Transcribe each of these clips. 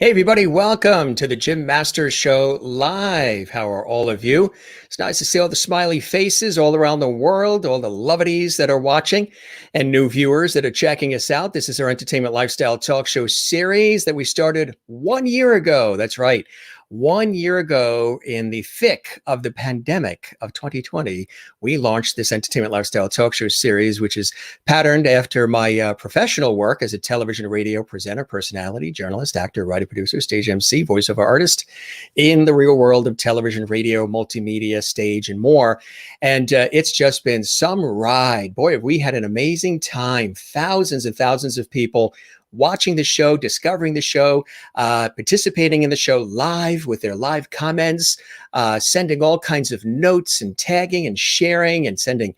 Hey everybody, welcome to the Jim Masters Show live. How are all of you? It's nice to see all the smiley faces all around the world, all the lovelies that are watching and new viewers that are checking us out. This is our entertainment lifestyle talk show series that we started 1 year ago. That's right. 1 year ago, in the thick of the pandemic of 2020, we launched this entertainment lifestyle talk show series, which is patterned after my professional work as a television and radio presenter, personality, journalist, actor, writer, producer, stage MC, voiceover artist in the real world of television, radio, multimedia, stage, and more. And it's just been some ride. Boy, have we had an amazing time. Thousands and thousands of people watching the show, discovering the show, participating in the show live with their live comments, sending all kinds of notes and tagging and sharing and sending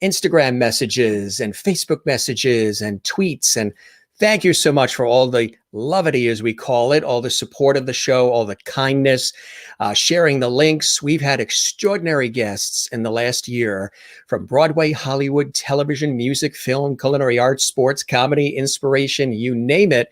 Instagram messages and Facebook messages and tweets. And thank you so much for all the levity, as we call it, all the support of the show, all the kindness, sharing the links. We've had extraordinary guests in the last year from Broadway, Hollywood, television, music, film, culinary arts, sports, comedy, inspiration, you name it,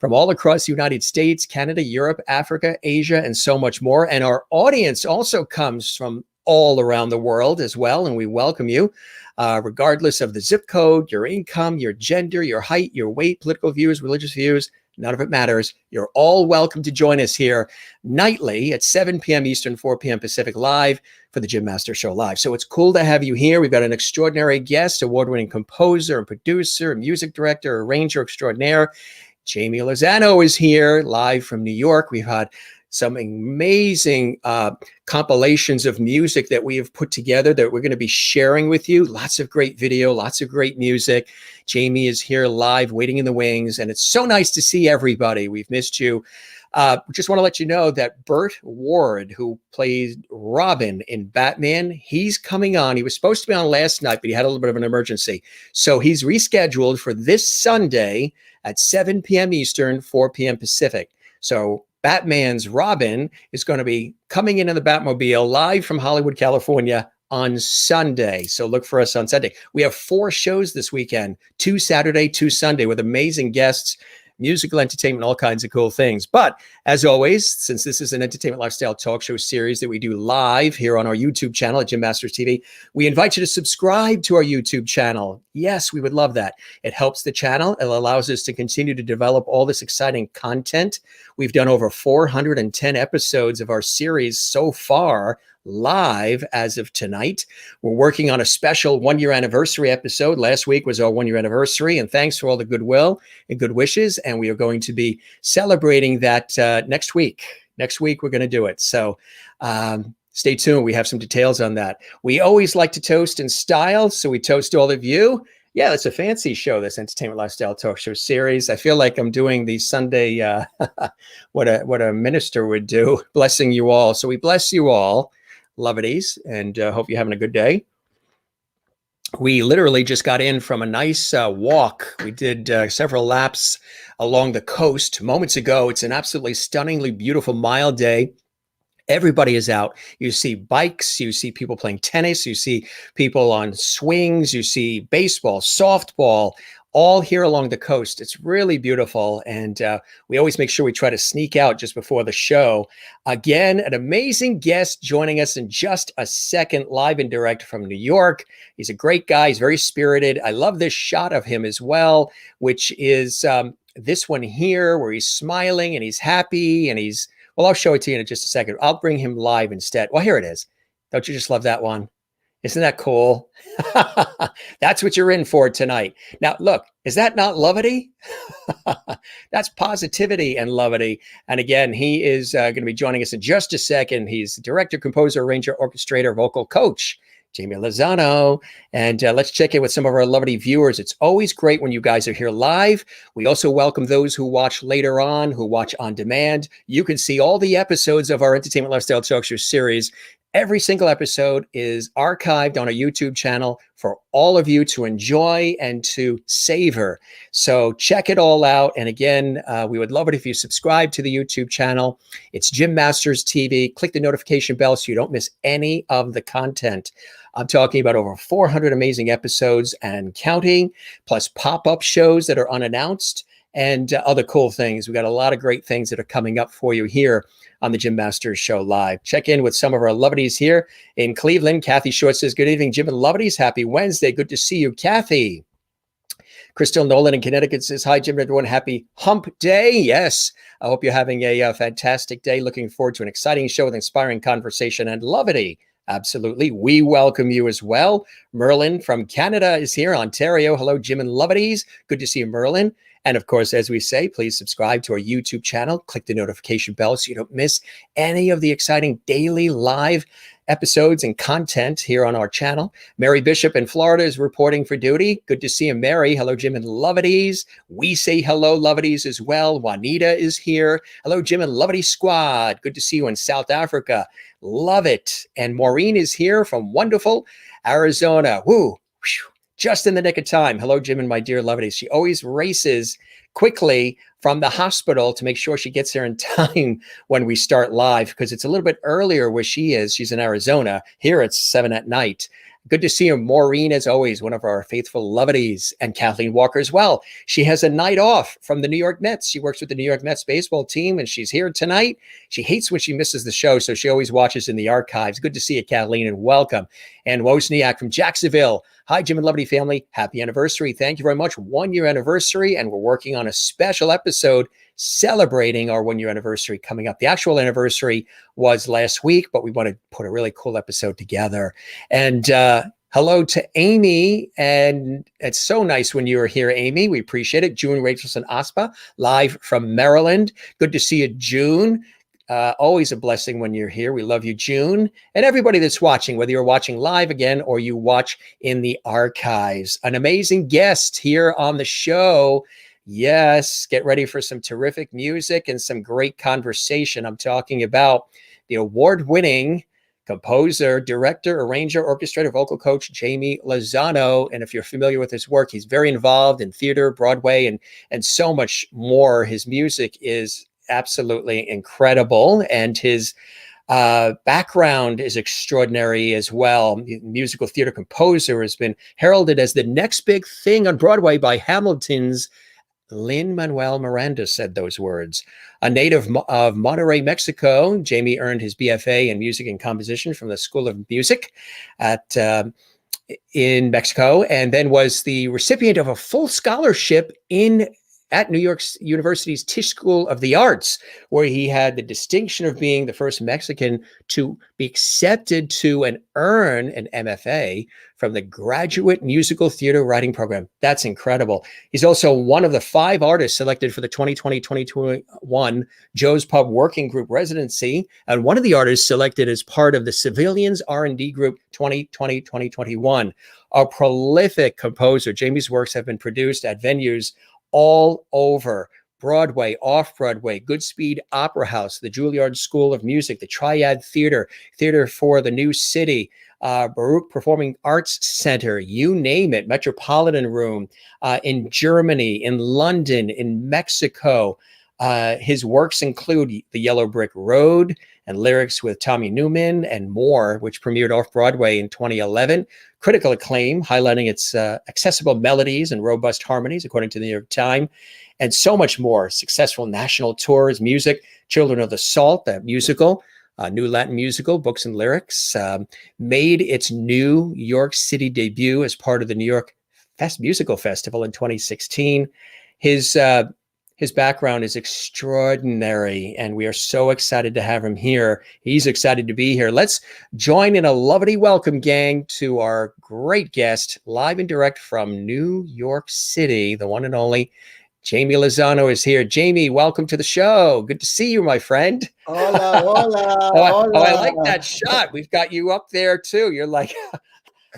from all across the United States, Canada, Europe, Africa, Asia, and so much more. And our audience also comes from all around the world as well, and we welcome you. Regardless of the zip code, your income, your gender, your height, your weight, political views, religious views, none of it matters. You're all welcome to join us here nightly at 7 p.m. Eastern, 4 p.m. Pacific, live for the Jim Masters Show Live. So it's cool to have you here. We've got an extraordinary guest, award-winning composer and producer, music director, arranger extraordinaire. JAIME Lozano is here live from New York. We've had some amazing compilations of music that we have put together that we're going to be sharing with you. Lots of great video, lots of great music. JAIME is here live, waiting in the wings, and it's so nice to see everybody. We've missed you. Just want to let you know that Burt Ward, who plays Robin in Batman, he's coming on. He was supposed to be on last night, but he had a little bit of an emergency. So he's rescheduled for this Sunday at 7 p.m. Eastern, 4 p.m. Pacific. So Batman's Robin is going to be coming in the Batmobile live from Hollywood, California on Sunday. So look for us on Sunday. We have 4 shows this weekend, 2 Saturday, 2 Sunday, with amazing guests, musical entertainment, all kinds of cool things. But as always, since this is an entertainment lifestyle talk show series that we do live here on our YouTube channel at Jim Masters TV, we invite you to subscribe to our YouTube channel. Yes, we would love that. It helps the channel. It allows us to continue to develop all this exciting content. We've done over 410 episodes of our series so far, live as of tonight. We're working on a special 1-year anniversary episode. Last week was our 1-year anniversary, and thanks for all the goodwill and good wishes. And we are going to be celebrating that next week. Next week, we're going to do it. So stay tuned. We have some details on that. We always like to toast in style, so we toast all of you. Yeah, it's a fancy show, this entertainment lifestyle talk show series. I feel like I'm doing the Sunday, what a minister would do, blessing you all. So we bless you all, lovities, and hope you're having a good day. We literally just got in from a nice walk. We did several laps along the coast moments ago. It's an absolutely stunningly beautiful, mild day. Everybody is out. You see bikes, you see people playing tennis, you see people on swings, you see baseball, softball, all here along the coast. It's really beautiful. And we always make sure we try to sneak out just before the show. Again, an amazing guest joining us in just a second, live and direct from New York. He's a great guy. He's very spirited. I love this shot of him as well, which is this one here where he's smiling and he's happy and he's, well, I'll show it to you in just a second. I'll bring him live instead. Well, here it is. Don't you just love that one? Isn't that cool? That's what you're in for tonight. Now, look, is that not levity? That's positivity and levity. And again, he is going to be joining us in just a second. He's director, composer, arranger, orchestrator, vocal coach, JAIME Lozano. And let's check in with some of our lovely viewers. It's always great when you guys are here live. We also welcome those who watch later on, who watch on demand. You can see all the episodes of our Entertainment Lifestyle Talk Show series. Every single episode is archived on our YouTube channel for all of you to enjoy and to savor. So check it all out. And again, we would love it if you subscribe to the YouTube channel. It's Jim Masters TV. Click the notification bell so you don't miss any of the content. I'm talking about over 400 amazing episodes and counting, plus pop-up shows that are unannounced. and other cool things. We got a lot of great things that are coming up for you here on the Jim Masters Show Live. Check in with some of our lovedies here in Cleveland. Kathy Short says, good evening, Jim and lovedies. Happy Wednesday. Good to see you, Kathy. Crystal Nolan in Connecticut says, hi, Jim, everyone. Happy hump day. Yes, I hope you're having a fantastic day. Looking forward to an exciting show with inspiring conversation and levity. Absolutely. We welcome you as well. Merlin from Canada is here, Ontario. Hello, Jim and lovedies. Good to see you, Merlin. And of course, as we say, please subscribe to our YouTube channel. Click the notification bell so you don't miss any of the exciting daily live episodes and content here on our channel. Mary Bishop in Florida is reporting for duty. Good to see you, Mary. Hello, Jim and lovedies. We say hello, lovedies, as well. Juanita is here. Hello, Jim and lovedy squad. Good to see you in South Africa. Love it. And Maureen is here from wonderful Arizona. Woo. Whew. Just in the nick of time. Hello, Jim and my dear lovedies. She always races quickly from the hospital to make sure she gets there in time when we start live, because it's a little bit earlier where she is. She's in Arizona. Here it's 7 p.m. Good to see you, Maureen, as always, one of our faithful lovedies, and Kathleen Walker as well. She has a night off from the New York Mets. She works with the New York Mets baseball team, and she's here tonight. She hates when she misses the show, so she always watches in the archives. Good to see you, Kathleen, and welcome. And Wozniak from Jacksonville. Hi, Jim and Lovely family. Happy anniversary. Thank you very much. 1 year anniversary, and we're working on a special episode celebrating our 1 year anniversary coming up. The actual anniversary was last week, but we want to put a really cool episode together. And hello to Amy. And it's so nice when you were here, Amy. We appreciate it. June Rachelson Aspa, live from Maryland. Good to see you, June. Always a blessing when you're here. We love you, June. And everybody that's watching, whether you're watching live again or you watch in the archives. An amazing guest here on the show. Yes, get ready for some terrific music and some great conversation. I'm talking about the award-winning composer, director, arranger, orchestrator, vocal coach, JAIME Lozano. And if you're familiar with his work, he's very involved in theater, Broadway, and so much more. His music is absolutely incredible, and his background is extraordinary as well. Musical theater composer, has been heralded as the next big thing on Broadway by Hamilton's Lin-Manuel Miranda said those words. A native of Monterrey, Mexico, JAIME earned his BFA in music and composition from the School of Music in Mexico, and then was the recipient of a full scholarship at New York University's Tisch School of the Arts, where he had the distinction of being the first Mexican to be accepted to and earn an MFA from the Graduate Musical Theater Writing Program. That's incredible. He's also one of the 5 artists selected for the 2020-2021 Joe's Pub Working Group residency, and one of the artists selected as part of the Civilians R&D Group 2020-2021. A prolific composer, JAIME's works have been produced at venues all over Broadway, off-Broadway, Goodspeed Opera House, the Juilliard School of Music, the Triad Theater, Theater for the New City, Baruch Performing Arts Center, you name it, Metropolitan Room, in Germany, in London, in Mexico. His works include The Yellow Brick Road and Lyrics with Tommy Newman and more, which premiered off-Broadway in 2011. Critical acclaim, highlighting its accessible melodies and robust harmonies, according to the New York Times, and so much more. Successful national tours, music, Children of the Salt, that musical, new Latin musical, books and lyrics, made its New York City debut as part of the New York Musical Festival in 2016. His background is extraordinary, and we are so excited to have him here. He's excited to be here. Let's join in a lovely welcome, gang, to our great guest, live and direct from New York City, the one and only JAIME Lozano is here. JAIME, welcome to the show. Good to see you, my friend. Hola, hola, hola. Oh, I like that shot. We've got you up there, too. You're like...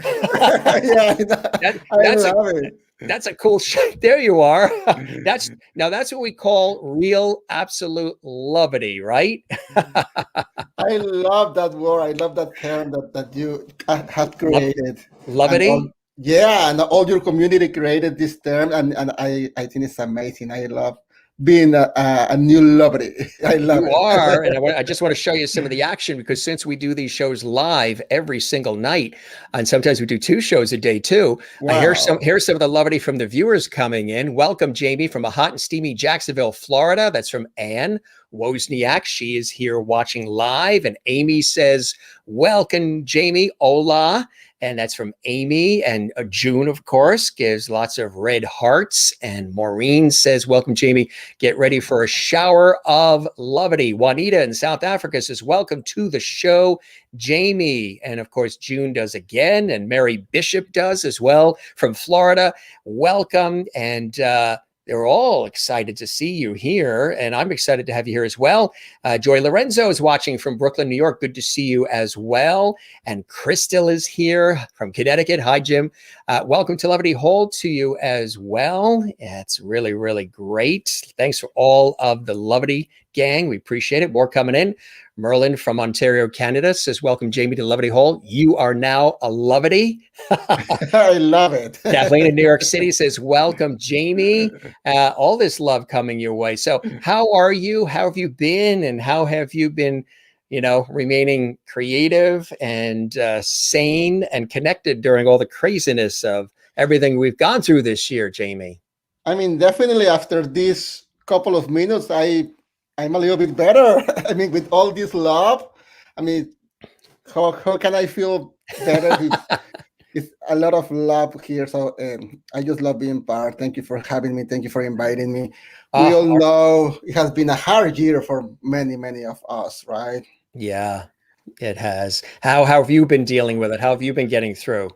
Yeah, I love it. That's a cool shot. There you are. That's what we call real absolute levity, right? I love that word. I love that term that you have created. Levity? And all your community created this term, and I think it's amazing. I love being a new lovely. I love You it. are, and I just want to show you some of the action because since we do these shows live every single night, and sometimes we do 2 shows a day too. Wow. Here's some of the levity from the viewers coming in. Welcome, Jamie, from a hot and steamy Jacksonville, Florida. That's from Ann Wozniak. She is here watching live, and Amy says, "Welcome, Jamie. Hola." And that's from Amy. And June, of course, gives lots of red hearts. And Maureen says, "Welcome, Jamie. Get ready for a shower of levity." Juanita in South Africa says, "Welcome to the show, Jamie." And of course, June does again. And Mary Bishop does as well from Florida. Welcome. And they're all excited to see you here. And I'm excited to have you here as well. Joy Lorenzo is watching from Brooklyn, New York. Good to see you as well. And Crystal is here from Connecticut. Hi, Jim. Welcome to Levity Hall to you as well. It's really, really great. Thanks for all of the Levity gang. We appreciate it. More coming in. Merlin from Ontario, Canada says, "Welcome, Jamie, to Levity Hall. You are now a Levity." I love it. Kathleen in New York City says, "Welcome, Jamie." All this love coming your way. So how are you? How have you been? And how have you been, remaining creative and sane and connected during all the craziness of everything we've gone through this year, Jamie? I mean, definitely after this couple of minutes, I'm a little bit better. I mean, with all this love, I mean, how can I feel better? It's a lot of love here. So I just love being part. Thank you for having me. Thank you for inviting me. We all know it has been a hard year for many, many of us, right? Yeah, it has. How have you been dealing with it? How have you been getting through?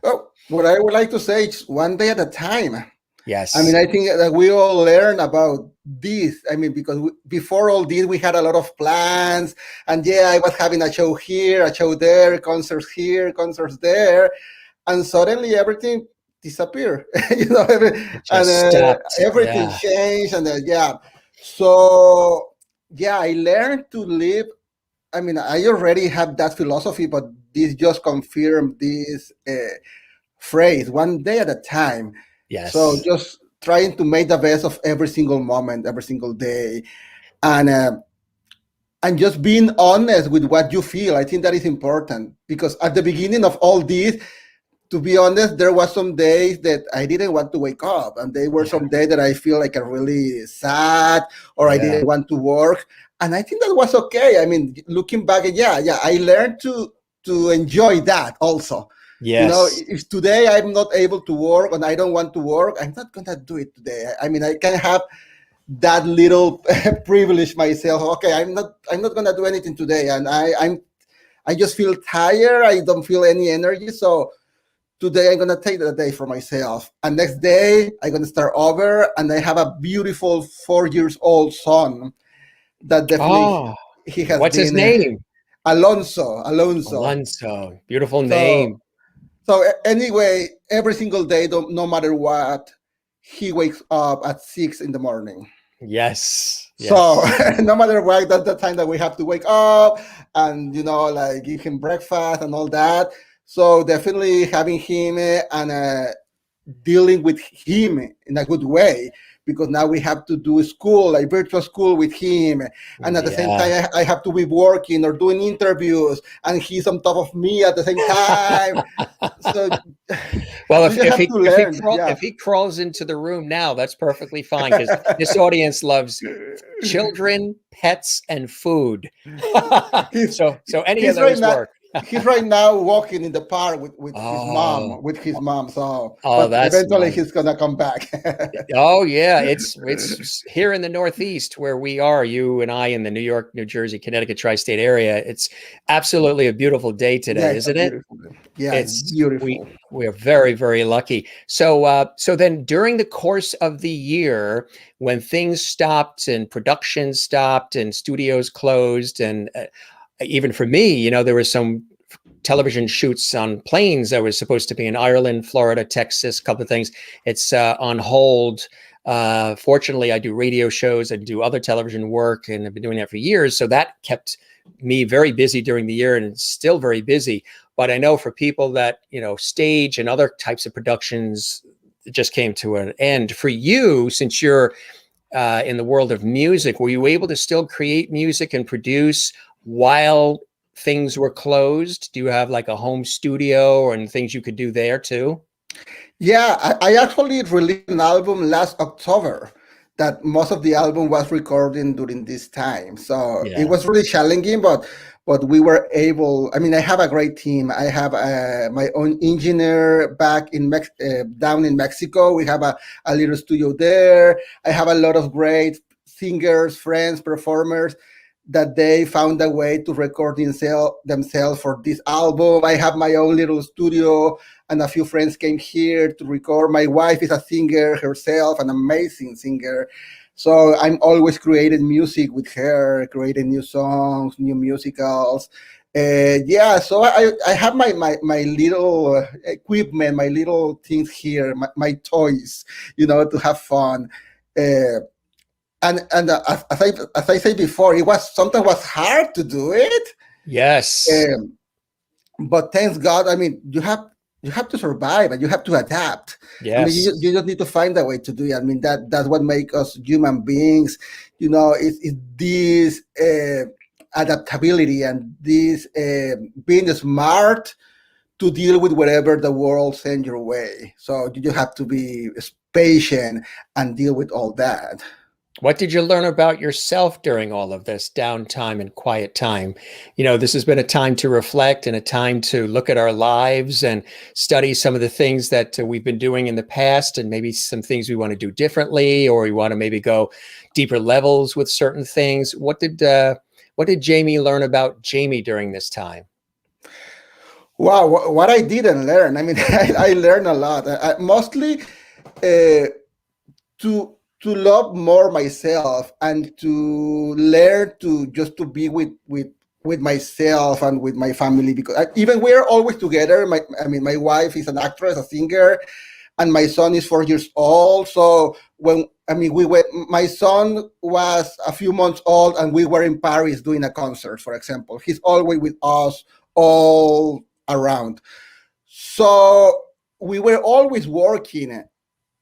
Oh, what I would like to say is one day at a time. Yes. I mean, I think that we all learn about this. I mean, because before all this, we had a lot of plans. And yeah, I was having a show here, a show there, concerts here, concerts there. And suddenly everything disappeared. Everything changed. And yeah. So, yeah, I learned to live. I mean, I already have that philosophy, but this just confirmed this phrase, one day at a time. Yes. So just trying to make the best of every single moment, every single day, and just being honest with what you feel. I think that is important because at the beginning of all this, to be honest, there was some days that I didn't want to wake up, and there were some days that I feel like I'm really sad or I didn't want to work, and I think that was okay. I mean, looking back, I learned to enjoy that also. Yes. If today I'm not able to work and I don't want to work, I'm not gonna do it today. I mean, I can have that little privilege myself. Okay, I'm not gonna do anything today, and I just feel tired. I don't feel any energy. So today I'm gonna take the day for myself. And next day I'm gonna start over. And I have a beautiful 4 years old son that definitely he has. What's his name? Alonso. Beautiful name. So anyway, every single day, no matter what, he wakes up at 6 in the morning. Yes. So no matter what, that's the time that we have to wake up and, like give him breakfast and all that. So definitely having him and dealing with him in a good way, because now we have to do school, like virtual school with him. And at the same time, I have to be working or doing interviews, and he's on top of me at the same time. So, well, if he crawls into the room now, that's perfectly fine, because this audience loves children, pets, and food. So any of those work. He's right now walking in the park with his mom. So eventually nice. He's gonna come back. Oh yeah, it's here in the Northeast where we are, you and I, in the New York, New Jersey, Connecticut tri-state area. It's absolutely a beautiful day today, isn't it? Yeah, it's beautiful. We are very, very lucky. So then during the course of the year, when things stopped and production stopped and studios closed, and even for me, there was some television shoots on planes that was supposed to be in Ireland, Florida, Texas, a couple of things. It's on hold. Fortunately, I do radio shows and do other television work, and I've been doing that for years. So that kept me very busy during the year, and it's still very busy. But I know for people that, stage and other types of productions, it just came to an end. For you, since you're in the world of music. Were you able to still create music and produce while things were closed? Do you have like a home studio and things you could do there too? Yeah, I actually released an album last October that most of the album was recording during this time. So it Yeah. was really challenging, but we were able. I mean, I have a great team. I have my own engineer back in down in Mexico. We have a little studio there. I have a lot of great singers, friends, performers that they found a way to record themselves for this album. I have my own little studio, and a few friends came here to record. My wife is a singer herself, an amazing singer. So I'm always creating music with her, creating new songs, new musicals. Yeah, so I have my little equipment, my little things here, my toys, to have fun. Uh, as I said before, it was sometimes was hard to do it. Yes. Um, but thanks God, I mean, you have to survive and you have to adapt. I mean, Yes. you just need to find a way to do it. I mean, that's what makes us human beings. It's this adaptability and this being smart to deal with whatever the world sends your way. So you just have to be patient and deal with all that. What did you learn about yourself during all of this downtime and quiet time? This has been a time to reflect and a time to look at our lives and study some of the things that we've been doing in the past and maybe some things we want to do differently, or we want to maybe go deeper levels with certain things. What did JAIME learn about JAIME during this time? Wow, what I didn't learn. I mean, I learned a lot. Mostly uh, to love more myself and to learn to just to be with myself and with my family, because even we're always together. My wife is an actress, a singer, and my son is 4 years old. So when we went, my son was a few months old, and we were in Paris doing a concert, for example. He's always with us, all around. So we were always working,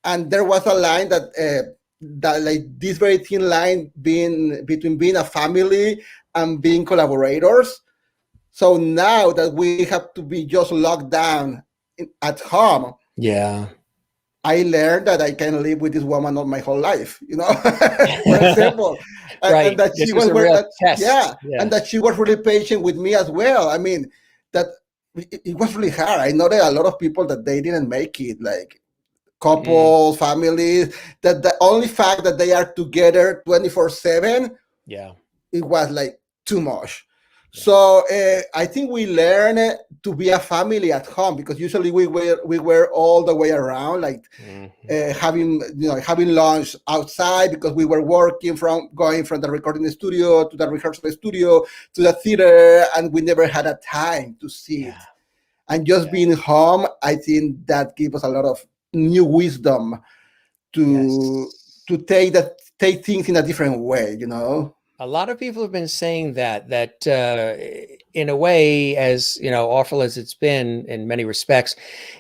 and there was a line that like this very thin line being between being a family and being collaborators. So now that we have to be just locked down at home, Yeah. I learned that I can live with this woman all my whole life, for example, and Right. that This she was was a real yeah, test. and Yeah. that she was really patient with me as well. I mean, that it was really hard. I know that a lot of people that they didn't make it, like Mm, couples, families, that the only fact that they are together 24/7, yeah. it was like too much. Yeah. So I think we learn to be a family at home, because usually we were all the way around, like Mhm. having lunch outside, because we were working from going from the recording studio to the rehearsal studio to the theater, and we never had a time to Yeah. sit. And just Yeah. being home, I think that gives us a lot of new wisdom to Yes. to take things in a different way. A lot of people have been saying that in a way, as awful as it's been in many respects,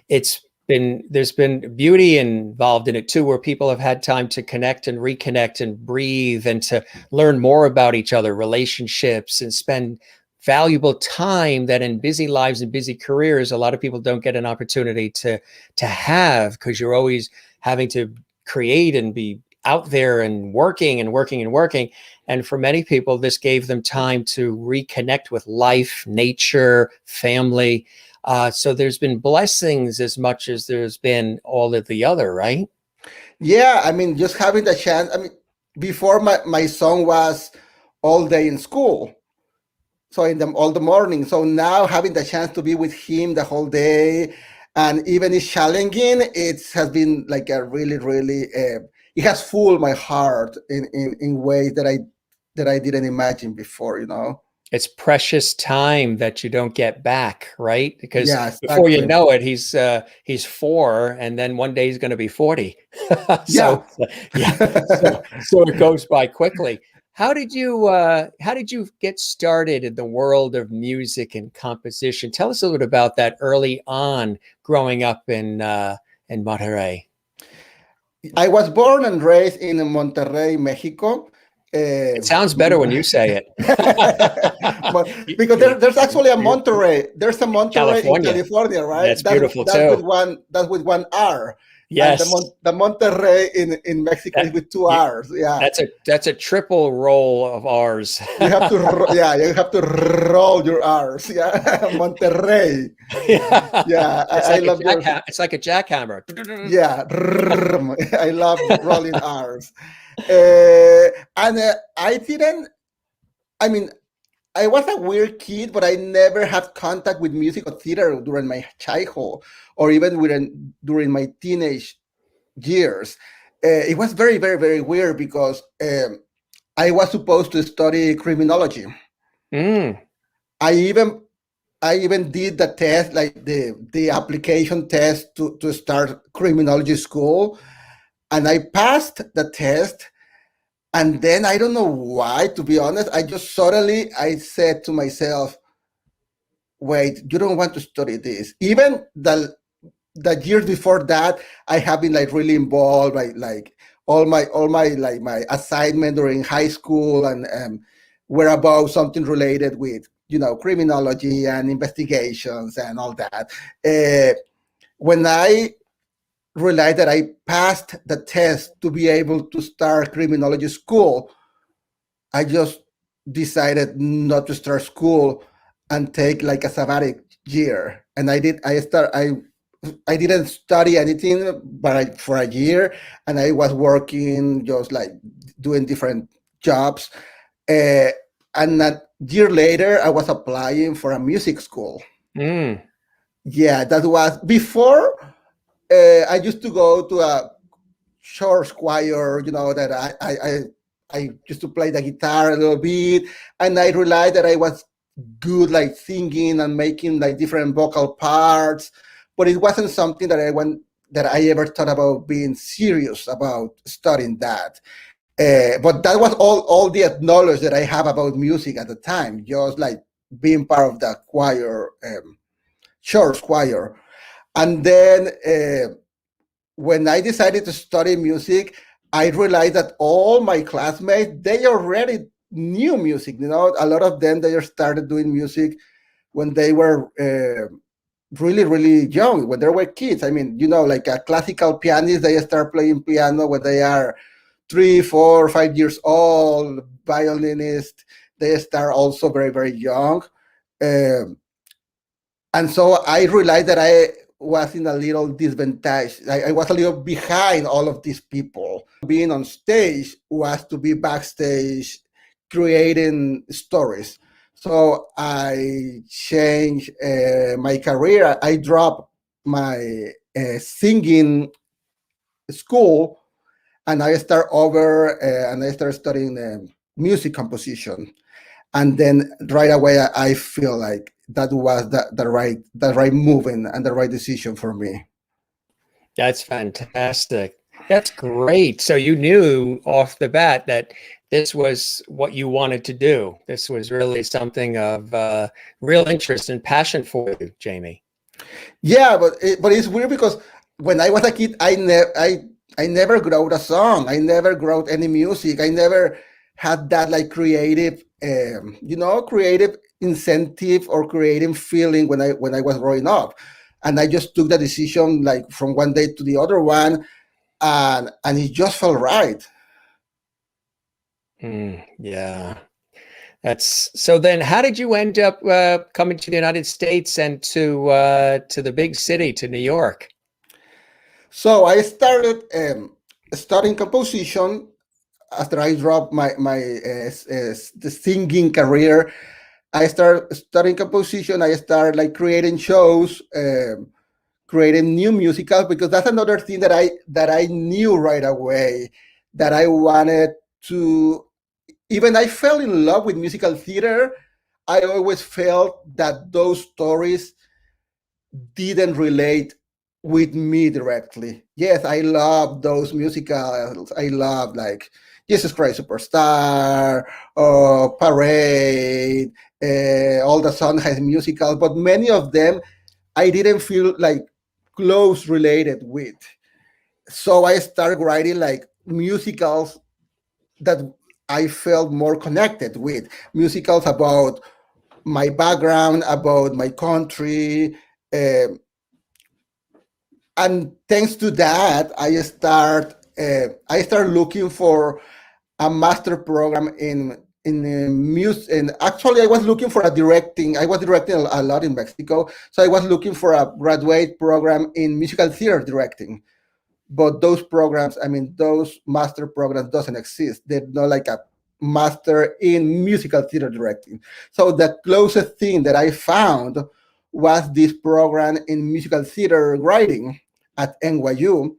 there's been beauty involved in it too, where people have had time to connect and reconnect and breathe and to learn more about each other, relationships, and spend valuable time that in busy lives and busy careers, a lot of people don't get an opportunity to have, because you're always having to create and be out there and working and working and working. And for many people, this gave them time to reconnect with life, nature, family. So there's been blessings as much as there's been all of the other, right? Yeah, I mean, just having the chance. I mean, before my son was all day in school, so in all the morning. So now having the chance to be with him the whole day, and even it's challenging, it has been like a really, really. It has fueled my heart in ways that I didn't imagine before. It's precious time that you don't get back, right? Because Yeah, before you exactly. know it, he's 4, and then one day he's going to be 40. Yeah. So yeah, so it goes by quickly. How did you get started in the world of music and composition? Tell us a little bit about that early on growing up in Monterey. I was born and raised in Monterrey, Mexico. It sounds better when you say it. Because there's actually a Monterrey. There's a Monterrey in California. California, right? That's beautiful too. That's with one R. Yes. And the Monterrey in Mexico is with two R's. Yeah. That's a triple roll of R's. You have to roll your R's. Yeah. Monterrey. Yeah. It's like a jackhammer. Yeah. I love rolling R's. I was a weird kid, but I never had contact with music or theater during my childhood or even during my teenage years. It was very, very, very weird because I was supposed to study criminology. I even did the test, like the application test to start criminology school, and I passed the test. And then I don't know why, to be honest, I said to myself, wait, you don't want to study this. Even the years before that, I have been like really involved, like all my like my assignment during high school and were about something related with, criminology and investigations and all that. When I realized that I passed the test to be able to start criminology school, I just decided not to start school and take like a sabbatic year. And I didn't study anything but for a year, and I was working just like doing different jobs. And a year later, I was applying for a music school. Yeah, that was before. I used to go to a church choir, that I used to play the guitar a little bit, and I realized that I was good, like singing and making like different vocal parts, but it wasn't something that I ever thought about being serious about studying that. But that was all the knowledge that I have about music at the time, just like being part of the choir, church choir. And then when I decided to study music, I realized that all my classmates, they already knew music. A lot of them, they started doing music when they were really, really young, when they were kids. I mean, like a classical pianist, they start playing piano when they are 3, 4, 5 years old. Violinist, they start also very, very young. And so I realized that I was in a little disadvantage. I was a little behind all of these people. Being on stage was to be backstage creating stories. So I changed my career. I dropped my singing school, and I start over and I started studying music composition. And then right away, I feel like that was the right move and the right decision for me. That's fantastic. That's great. So you knew off the bat that this was what you wanted to do. This was really something of real interest and passion for you, Jaime. Yeah, but it's weird because when I was a kid, I never wrote a song. I never wrote any music. I never had that like creative creative incentive or creative feeling when I was growing up. And I just took the decision like from one day to the other one, and it just felt right. Yeah. That's so. Then, how did you end up coming to the United States and to the big city, to New York? So I started studying composition after I dropped my the singing career. I started studying composition. I started like creating shows, creating new musicals, because that's another thing that I knew right away that I wanted to. Even I fell in love with musical theater. I always felt that those stories didn't relate with me directly. Yes, I love those musicals. I love like Jesus Christ Superstar or Parade, all the Sondheim musicals, but many of them I didn't feel like close related with. So I started writing like musicals that I felt more connected with, musicals about my background, about my country. um and thanks to that, I start looking for a master program in music. And actually, I was looking for a directing. I was directing a lot in Mexico, so I was looking for a graduate program in musical theater directing. But those programs, I mean, those master programs doesn't exist. They're not like a master in musical theater directing. So the closest thing that I found was this program in musical theater writing at NYU.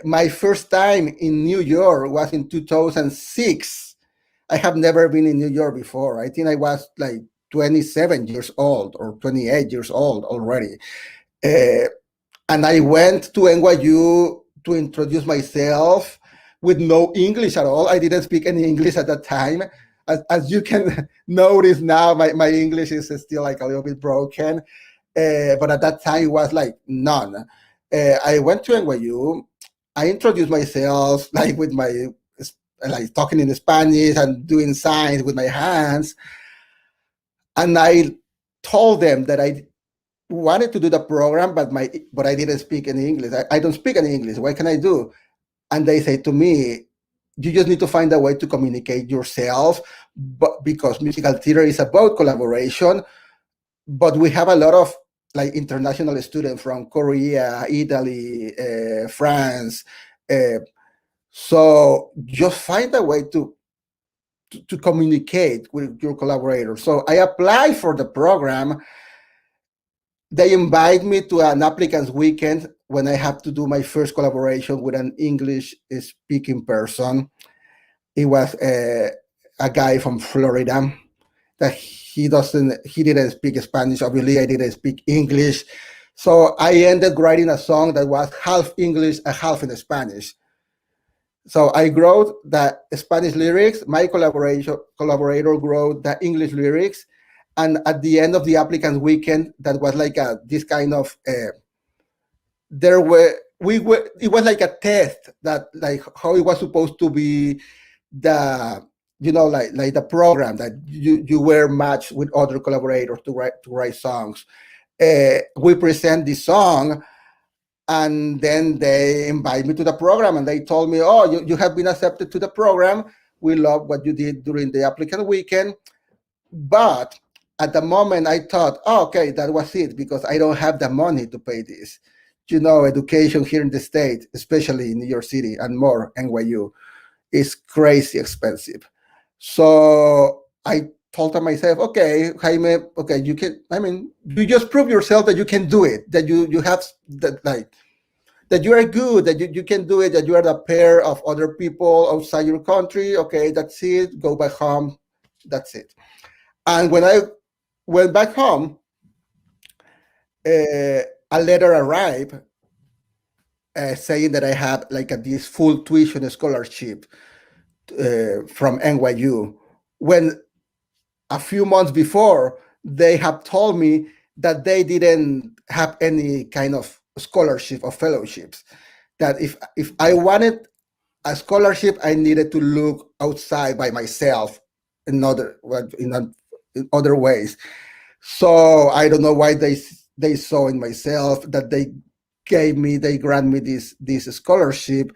My first time in New York was in 2006. I have never been in New York before. I think I was like 27 years old or 28 years old already. Uh, and I went to NYU to introduce myself with no English at all. I didn't speak any English at that time. As you can notice now, my English is still like a little bit broken. But at that time, it was like none. I went to NYU. I introduced myself like with my like talking in Spanish and doing signs with my hands, and I told them that I wanted to do the program, but I didn't speak any English. I don't speak any English. What can I do? And they say to me, you just need to find a way to communicate yourself, but because musical theater is about collaboration, but we have a lot of like international students from Korea, Italy, France. Uh, so just find a way to communicate with your collaborators. So I applied for the program. They invite me to an applicants weekend when I have to do my first collaboration with an English speaking person. It was a guy from Florida that he didn't speak Spanish. Obviously, I didn't speak English. So I ended writing a song that was half English and half in Spanish. So I wrote the Spanish lyrics. My collaborator wrote the English lyrics, and at the end of the applicant weekend, that was like this kind of there were we were it was like a test that like how it was supposed to be the like the program that you were matched with other collaborators to write songs. We present the song, and then they invite me to the program, and they told me, oh, you have been accepted to the program. We love what you did during the applicant weekend. But at the moment I thought, oh, okay, that was it, because I don't have the money to pay this. Education here in the state, especially in New York City and more NYU, is crazy expensive. So I told myself, okay, Jaime, okay, you can. I mean, you just prove yourself that you can do it. That you have that like that you are good. That you can do it. That you are the pair of other people outside your country. Okay, that's it. Go back home. That's it. And when I went back home, a letter arrived saying that I had like this full tuition scholarship from NYU. When a few months before, they have told me that they didn't have any kind of scholarship or fellowships. That if I wanted a scholarship, I needed to look outside by myself in other ways. So I don't know why they saw in myself that they grant me this scholarship.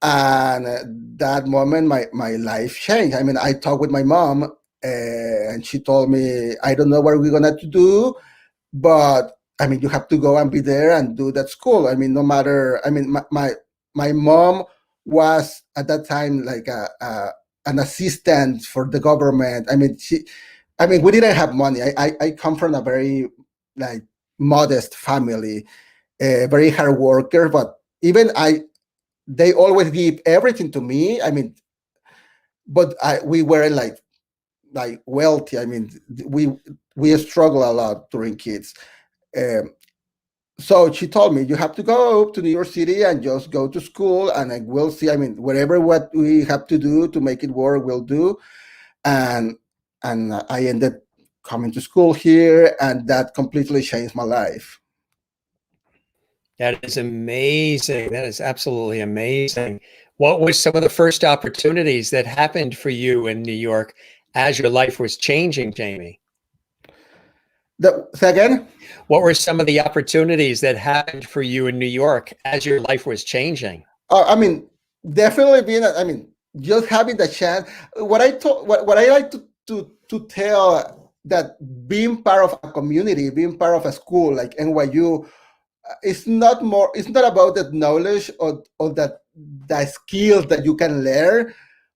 And that moment my life changed. I mean, I talked with my mom, and she told me, I don't know what we're gonna do, but I mean, you have to go and be there and do that school. I mean, no matter. I mean, my mom was at that time like an assistant for the government. I mean, we didn't have money. I come from a very like modest family, very hard worker, but even they always give everything to me. I mean, but we weren't like wealthy. I mean, we struggle a lot during kids. Um, so she told me, you have to go to New York City and just go to school, and I will see. I mean, whatever what we have to do to make it work, we'll do. And I ended coming to school here, and that completely changed my life. That is amazing. That is absolutely amazing. What were some of the first opportunities that happened for you in New York as your life was changing, Jamie? Say again? What were some of the opportunities that happened for you in New York as your life was changing? I mean, definitely being. I mean, just having the chance. What I like to tell that being part of a community, being part of a school like NYU, it's not about the knowledge or that the skills that you can learn,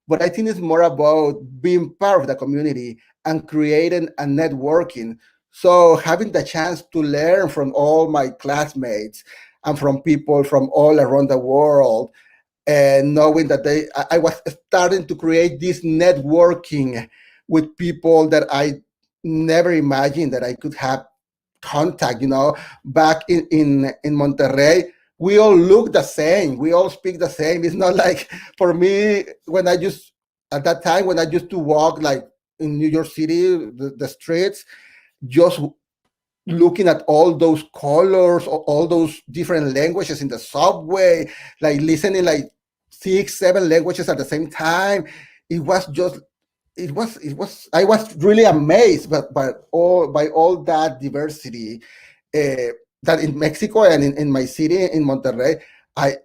but I think it's more about being part of the community and creating a networking. So having the chance to learn from all my classmates and from people from all around the world, and knowing that I was starting to create this networking with people that I never imagined that I could have contact. Back in Monterrey, we all look the same, we all speak the same. It's not like, for me, at that time when I used to walk like in New York City, the streets, just looking at all those colors, all those different languages in the subway, like listening like 6, 7 languages at the same time. It was just, I was really amazed by all that diversity, that in Mexico and in my city in Monterrey, I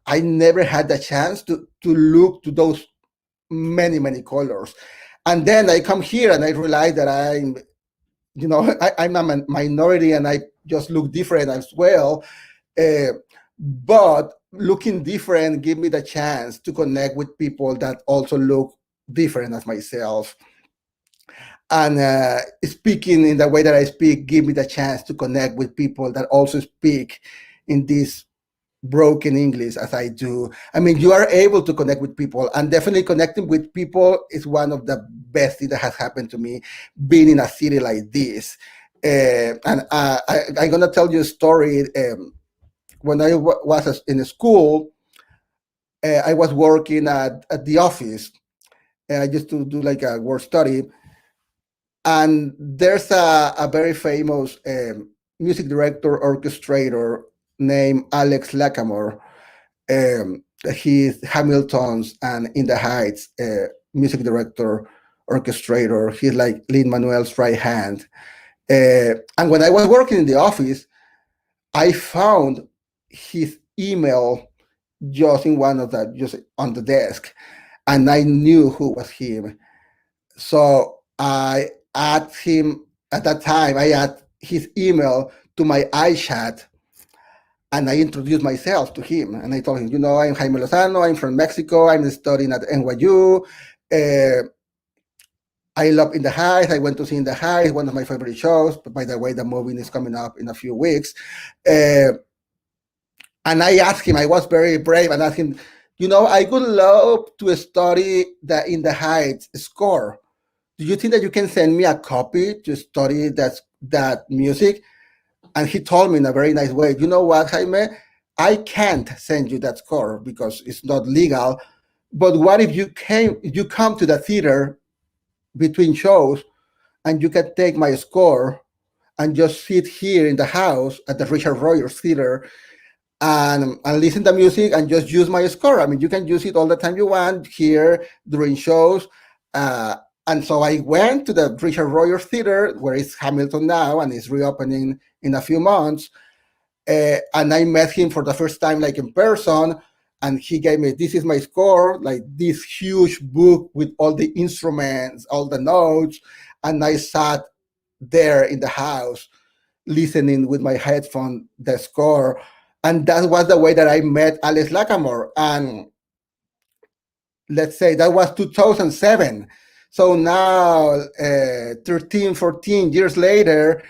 I never had the chance to look to those many colors. And then I come here and I realize that I'm a minority and I just look different as well. Uh, but looking different give me the chance to connect with people that also look different as myself. And speaking in the way that I speak give me the chance to connect with people that also speak in this broken English as I do. I mean, you are able to connect with people, and definitely connecting with people is one of the best things that has happened to me being in a city like this. I'm going to tell you a story. When I was in school, I was working at the office. I used to do like a work study. And there's a very famous music director, orchestrator named Alex Lackamore. He's Hamilton's and In the Heights music director, orchestrator. He's like Lin-Manuel's right hand. And when I was working in the office, I found his email just just on the desk, and I knew who was him. So I asked him at that time. I added his email to my iChat, and I introduced myself to him. And I told him, I'm Jaime Lozano. I'm from Mexico. I'm studying at NYU. I love In the Heights. I went to see In the Heights, one of my favorite shows. But by the way, the movie is coming up in a few weeks. And I asked him, I was very brave, and asked him, I would love to study the In the Heights score. Do you think that you can send me a copy to study that music? And he told me in a very nice way, you know what, Jaime? I can't send you that score because it's not legal. But what if you come to the theater between shows and you can take my score and just sit here in the house at the Richard Rogers Theater and listen to music and just use my score. I mean, you can use it all the time you want here during shows. And so I went to the Richard Rogers Theater, where it's Hamilton now, and it's reopening in a few months. And I met him for the first time, like in person. And he gave me, this is my score, like this huge book with all the instruments, all the notes. And I sat there in the house listening with my headphone, the score. And that was the way that I met Alex Lackamore. And let's say that was 2007. So now, 13, 14 years later,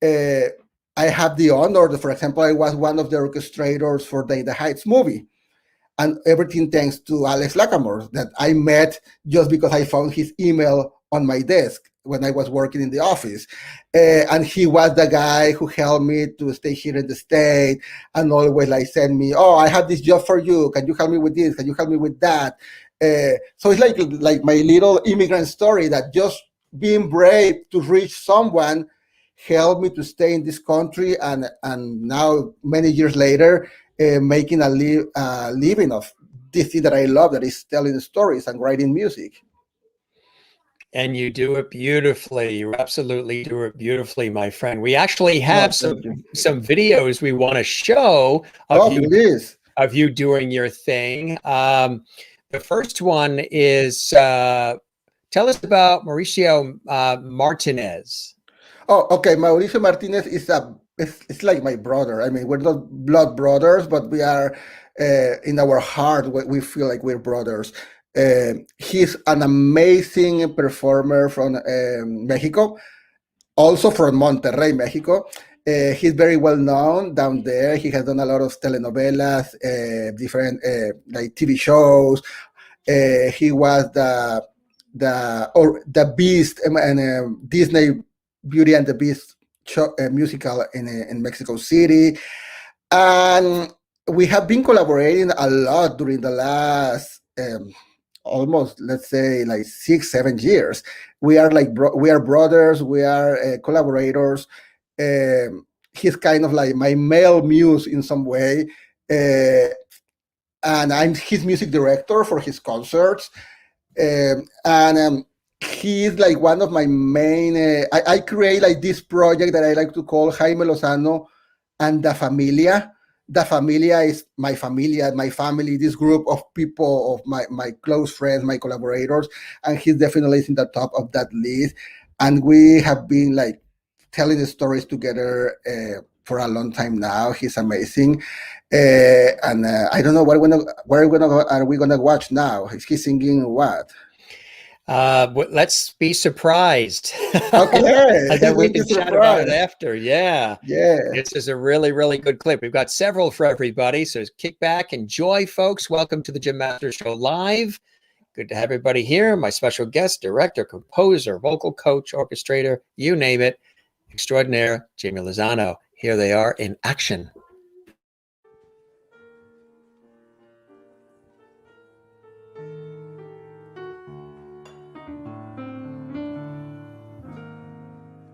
I have the honor, for example, I was one of the orchestrators for the In the Heights movie. And everything thanks to Alex Lackamore, that I met just because I found his email on my desk when I was working in the office. And he was the guy who helped me to stay here in the state and always like send me, oh, I have this job for you. Can you help me with this? Can you help me with that? So it's like my little immigrant story, that just being brave to reach someone helped me to stay in this country, and now many years later, making a living of this thing that I love, that is telling stories and writing music. And you do it beautifully. You absolutely do it beautifully, my friend. We actually Oh, have thank you. some videos we want to show Oh, please. of you doing your thing. The first one is tell us about Mauricio Martinez. Oh, okay. Mauricio Martinez is it's like my brother. I mean, we're not blood brothers, but we are in our heart. We feel like we're brothers. He's an amazing performer from Mexico, also from Monterrey, Mexico. He's very well known down there. He has done a lot of telenovelas, different like TV shows. He was the Beast and Disney Beauty and the Beast show, musical in Mexico City, and we have been collaborating a lot during the last almost, let's say, like 6-7 years. We are like we are brothers. We are collaborators. He's kind of like my male muse in some way. And I'm his music director for his concerts. And he's like one of my main. I create like this project that I like to call Jaime Lozano and the Familia. The Familia is my familia, my family, this group of people, of my close friends, my collaborators, and he's definitely in the top of that list. And we have been like telling the stories together for a long time now. He's amazing. And I don't know what are we gonna watch now? Is he singing what? Let's be surprised. Okay, And then we let's be can chat about it surprised. after. Yeah. Yeah. This is a really, really good clip. We've got several for everybody. So kick back, enjoy, folks. Welcome to the Jim Masters Show Live. Good to have everybody here. My special guest, director, composer, vocal coach, orchestrator, you name it, extraordinaire, Jaime Lozano. Here they are in action.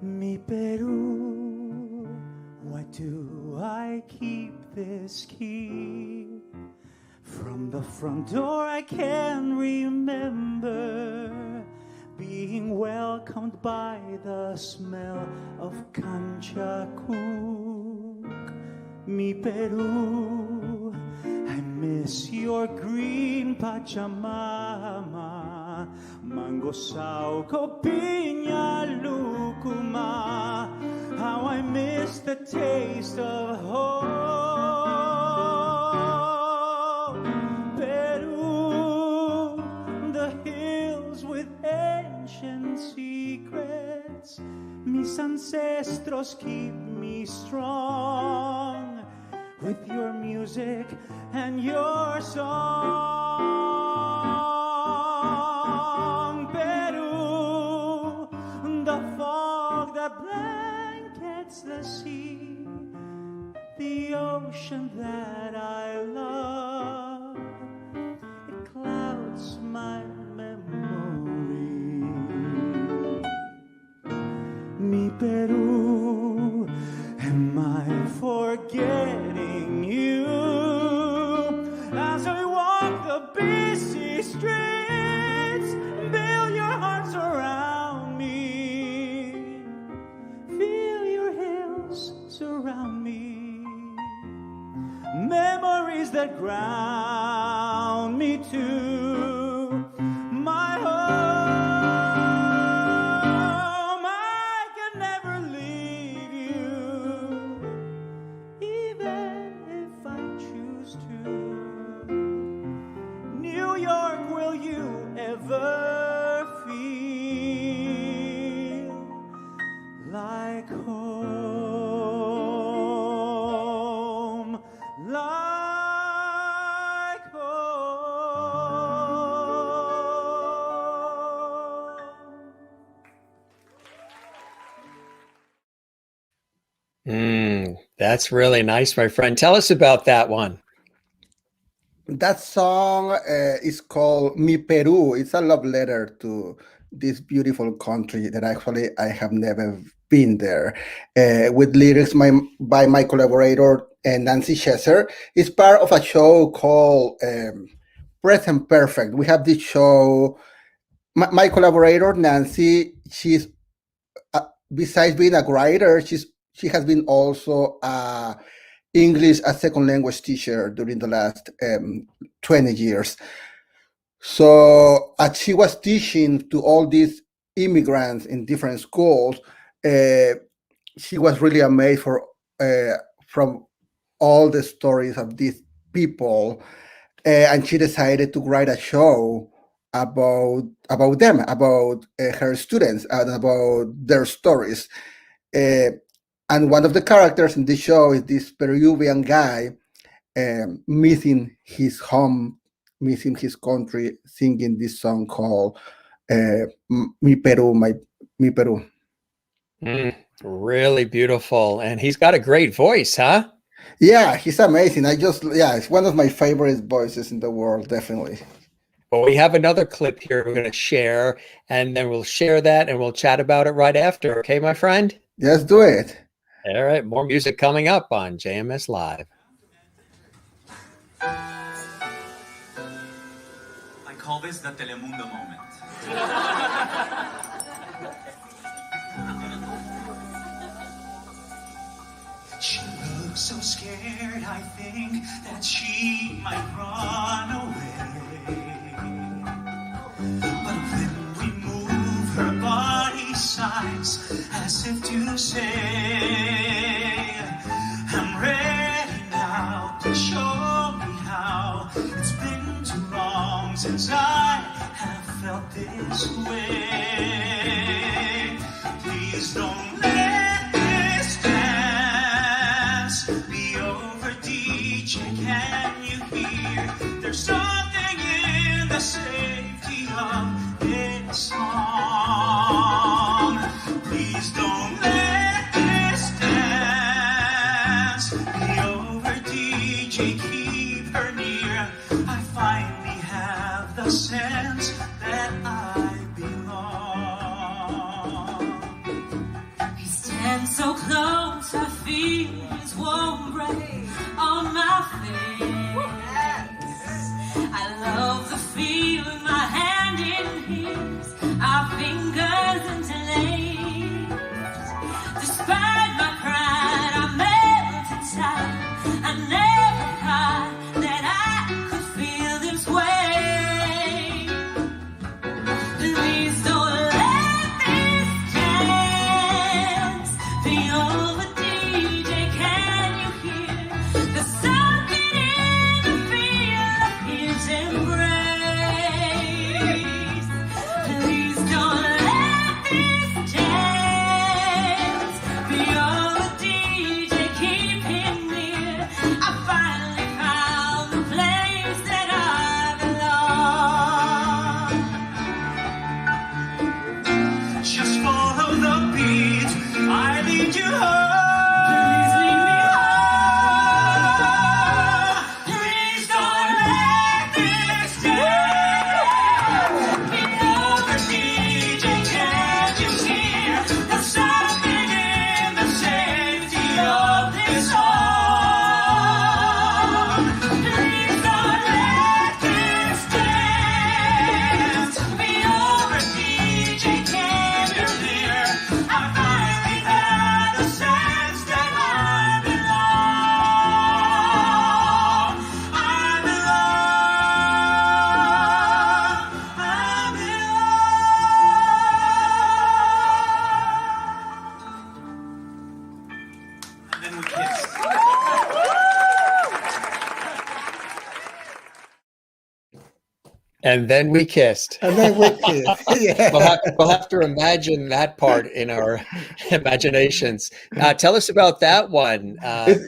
Mi Peru, why do I keep this key? From the front door I can remember being welcomed by the smell of Kanchakuk. Mi Peru, I miss your green Pachamama, mango sauco, piña, lucuma. How I miss the taste of home. Peru, the hills with ancient secrets. Mis ancestros keep me strong with your music and your song. Peru, the fog that blankets the sea, the ocean that I love, it clouds my memory. Mi Peru, am I forgetting you as I walk the busy streets? Build your hearts around me, feel your hills surround me, memories that ground me to my home. I can never leave you, even if I choose to. New York, will you ever feel like home? Like home. That's really nice, my friend. Tell us about that one. That song is called Mi Peru. It's a love letter to this beautiful country that actually I have never been there. With lyrics by my collaborator Nancy Chesser. It's part of a show called Present Perfect. We have this show. My collaborator Nancy, she's besides being a writer, she has been also English as second language teacher during the last 20 years. So as she was teaching to all these immigrants in different schools, she was really amazed from all the stories of these people, and she decided to write a show about them, about her students, and about their stories. And one of the characters in the show is this Peruvian guy missing his home, missing his country, singing this song called Mi Peru, Mi Peru. Really beautiful. And he's got a great voice, huh? Yeah, he's amazing. It's one of my favorite voices in the world, definitely. Well, we have another clip here we're going to share, and then we'll share that and we'll chat about it right after. Okay, my friend? Let's do it. All right, more music coming up on JMS Live. I call this the Telemundo moment. She looks so scared, I think that she might run away. But when we move, her body sighs as if to say, I'm ready now to show me how. It's been too long since I have felt this way. Please don't let this dance be over, DJ. Can you hear? There's something in the safety of this song. Please don't let this dance be over, DJ. Keep her near. I finally have the sense that I belong. He stands so close, I feel his warm breath on my face. I love the feel of my hand in his, our fingers interlaced. Despite my pride, I melt inside. I never thought that I could feel this way. Please don't let this dance be over, DJ. Can you hear? There's something in the feel of his embrace. Please don't let this dance be over, DJ. Keep him near. I finally found the place that I belong. Just follow the beat. I lead you home. Please lead me home. Please don't let this dance be over, DJ. Can't you hear? There's something in the safety of this song. Please don't let this dance be over, DJ. Can't you hear? I finally had a sense that I belong. I belong. And then we kissed. And then we kissed. And then we kiss. Yeah. We'll have to imagine that part in our imaginations. Tell us about that one.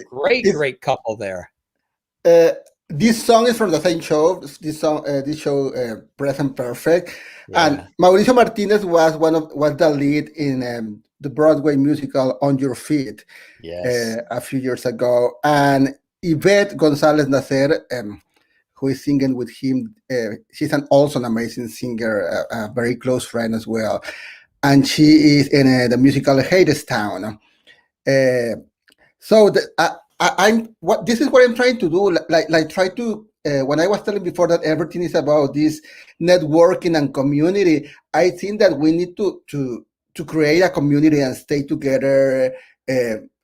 Great couple there. This song is from the same show. This show, Present Perfect, and Mauricio Martinez was the lead in the Broadway musical On Your Feet a few years ago, and Yvette Gonzalez Nacer, who is singing with him. She's also an amazing singer, a very close friend as well. and she is in the musical Hadestown. So I'm what this is what I'm trying to do. Like try to when I was telling before that everything is about this networking and community. I think that we need to create a community and stay together.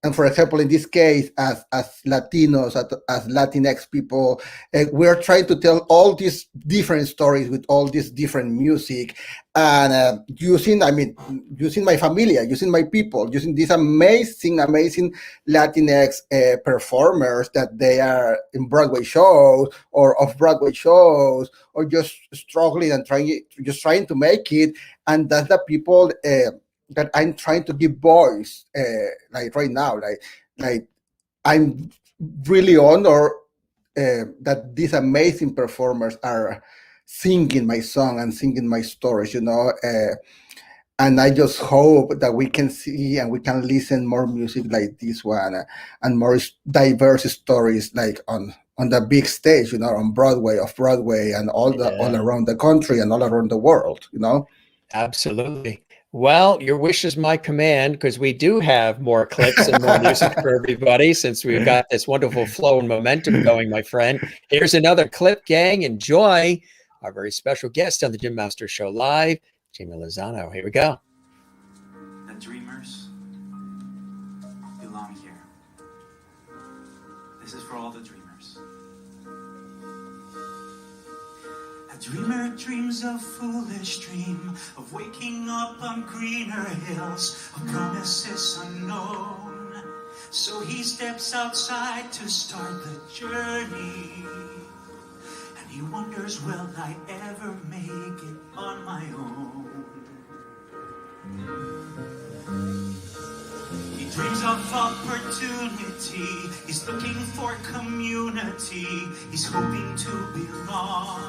And for example, in this case, as Latinos, as Latinx people, we're trying to tell all these different stories with all this different music, and using my familia, using my people, using these amazing Latinx performers that they are in Broadway shows or off-Broadway shows, or just struggling and trying to make it, and that's the people that I'm trying to give voice, like right now, like I'm really honored that these amazing performers are singing my song and singing my stories, and I just hope that we can see and we can listen more music like this one, and more diverse stories like on the big stage, on Broadway, off Broadway, and all around the country and all around the world, Absolutely. Well, your wish is my command, because we do have more clips and more music for everybody, since we've got this wonderful flow and momentum going, my friend. Here's another clip, gang. Enjoy our very special guest on the Jim Master Show Live, JAIME Lozano. Here we go. The dreamers belong here. This is for all the dreamers. A dreamer dreams a foolish dream of waking up on greener hills, of promises unknown. So he steps outside to start the journey, and he wonders, will I ever make it on my own? He dreams of opportunity, he's looking for community, he's hoping to belong.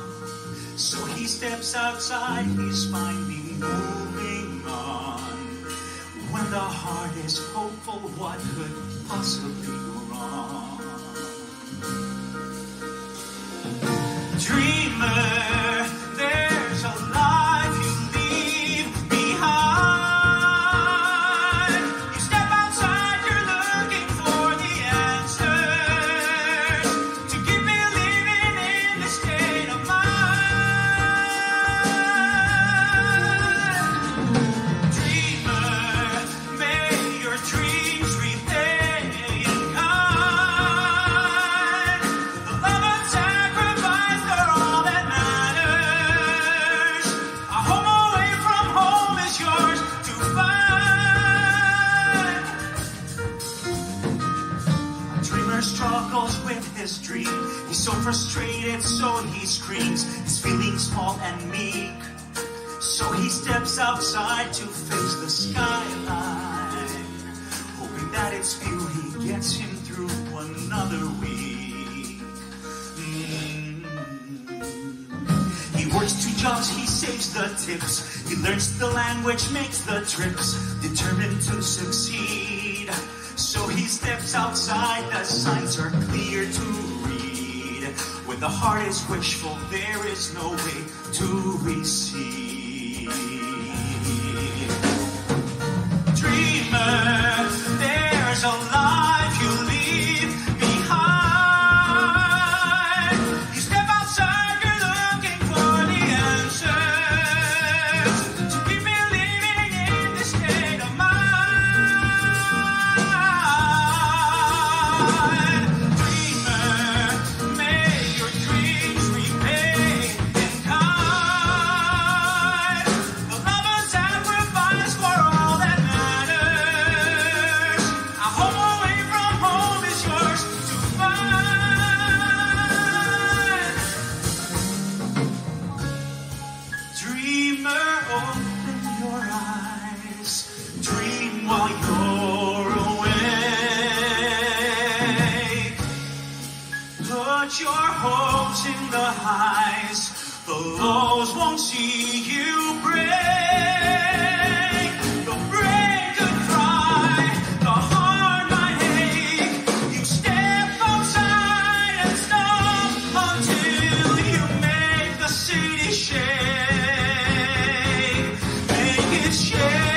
So he steps outside, he's finally moving on. When the heart is hopeful, what could possibly go wrong? Dreamer, there's a life you leave behind. You step outside, you're looking for the answers to keep believing in the state of mind. Dreamer, may your dreams repay in kind. The love and sacrifice are all that matters. A home away from home is yours to find. A dreamer struggles with his dream. He's so frustrated, so he screams. He's feeling small and meek. So he steps outside to face the skyline, hoping that its beauty gets him through another week. He works 2 jobs, he saves the tips. He learns the language, makes the trips, determined to succeed. So he steps outside, the signs are clear to read. When the heart is wishful, there is no way to receive. Dreamer, there's a life you leave behind. You step outside, you're looking for the answers to keep believing in this state of mind. Dreamer, may your dreams repay in kind. The love and sacrifice for all that matters. A home away from home is yours to find. Dreamer, open your eyes. Dream while you're awake. Put your hopes in the highs. The lows won't see you break. The brain could cry, the heart might ache. You step outside and stop until you make the city shake. Make it shake.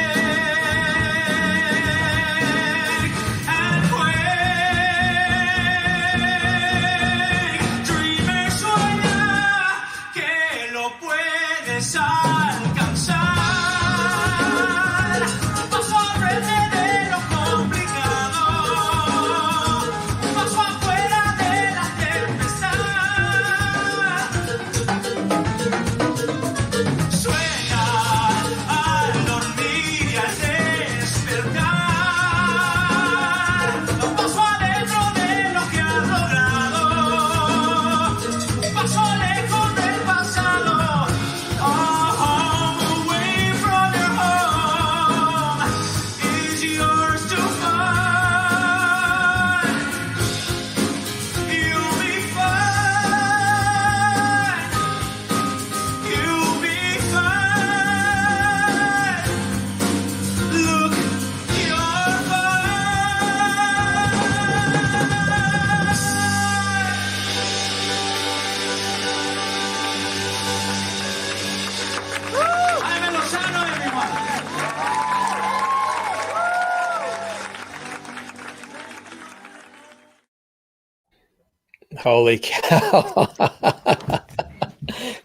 Holy cow.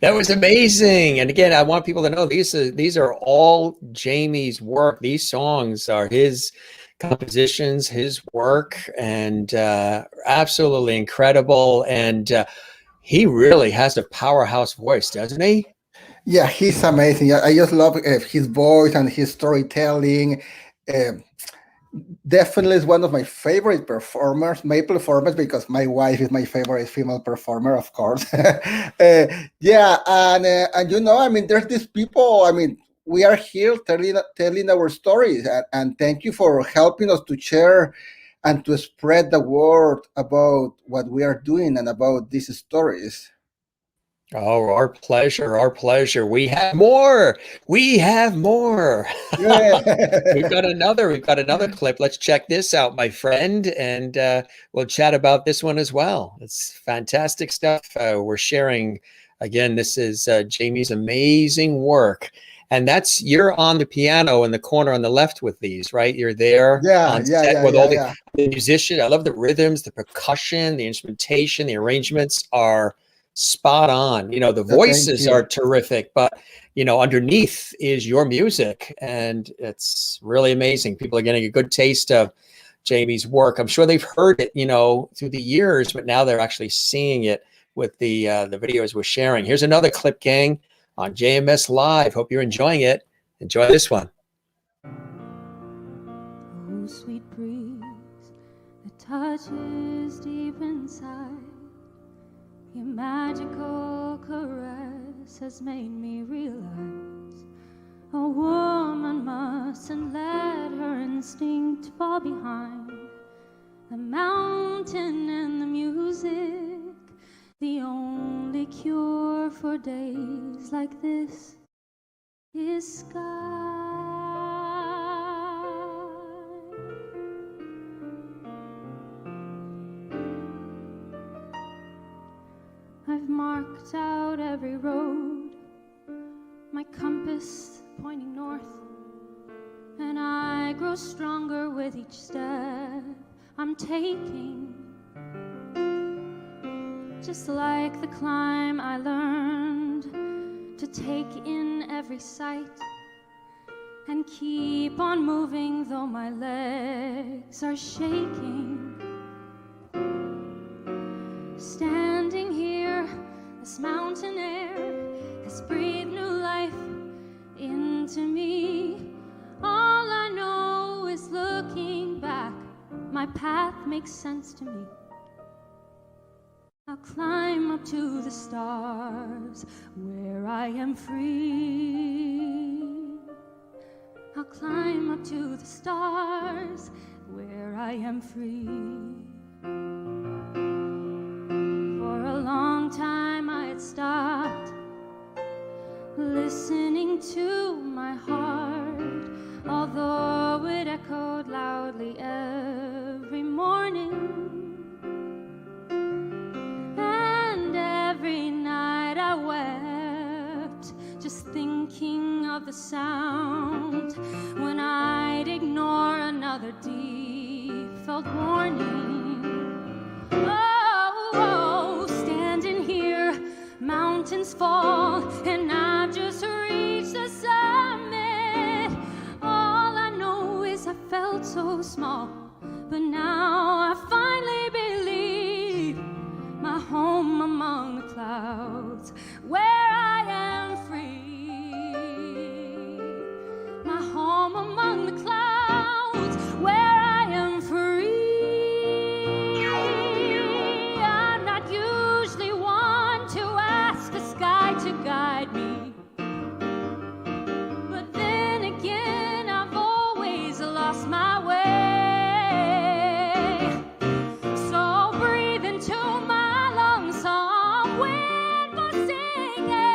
That was amazing. And again, I want people to know these are all Jamie's work. These songs are his compositions, his work, and absolutely incredible. And he really has a powerhouse voice, doesn't he? Yeah, he's amazing. I just love his voice and his storytelling. Uh, Definitely is one of my favorite performers, male performers, because my wife is my favorite female performer, of course. Yeah, and you know, I mean, there's these people. I mean, we are here telling our stories, and thank you for helping us to share and to spread the word about what we are doing and about these stories. Oh, our pleasure, our pleasure. We have more. We have more. We've Yeah. got another clip. Let's check this out, my friend, and we'll chat about this one as well. It's fantastic stuff. We're sharing again. This is Jamie's amazing work, and you're on the piano in the corner on the left with these, right? You're there Yeah, on yeah, set yeah, with yeah, all yeah. the musician. I love the rhythms, the percussion, the instrumentation, the arrangements are spot on. You know, the Thank voices are you. terrific, but you know, underneath is your music, and it's really amazing. People are getting a good taste of Jamie's work. I'm sure they've heard it, you know, through the years, but now they're actually seeing it with the videos we're sharing. Here's another clip, gang, on JMS Live. Hope you're enjoying it. Enjoy this one. Oh, sweet breeze that touches deep inside. Your magical caress has made me realize a woman mustn't let her instinct fall behind. The mountain and the music, the only cure for days like this is sky. I've marked out every road, my compass pointing north, and I grow stronger with each step I'm taking. Just like the climb, I learned to take in every sight and keep on moving though my legs are shaking. Standing here, this mountain air has breathed new life into me. All I know is looking back, my path makes sense to me. I'll climb up to the stars where I am free. I'll climb up to the stars where I am free. For a long time I had stopped listening to my heart, although it echoed loudly every morning. And every night I wept, just thinking of the sound when I'd ignore another deep felt warning. Oh, standing here, mountains fall, and I've just reached the summit. All I know is I felt so small, but now I finally believe my home among the clouds, where I am free. My home among the clouds, where I am free. I'm not usually one to ask the sky to guide me, but then again I've always lost my way. So breathe into my lungs, some wind for singing.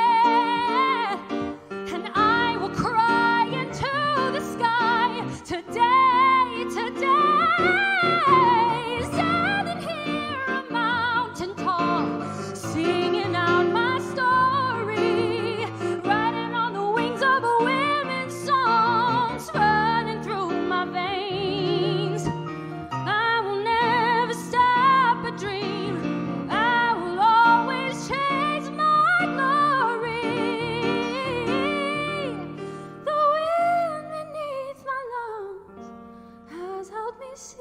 help me see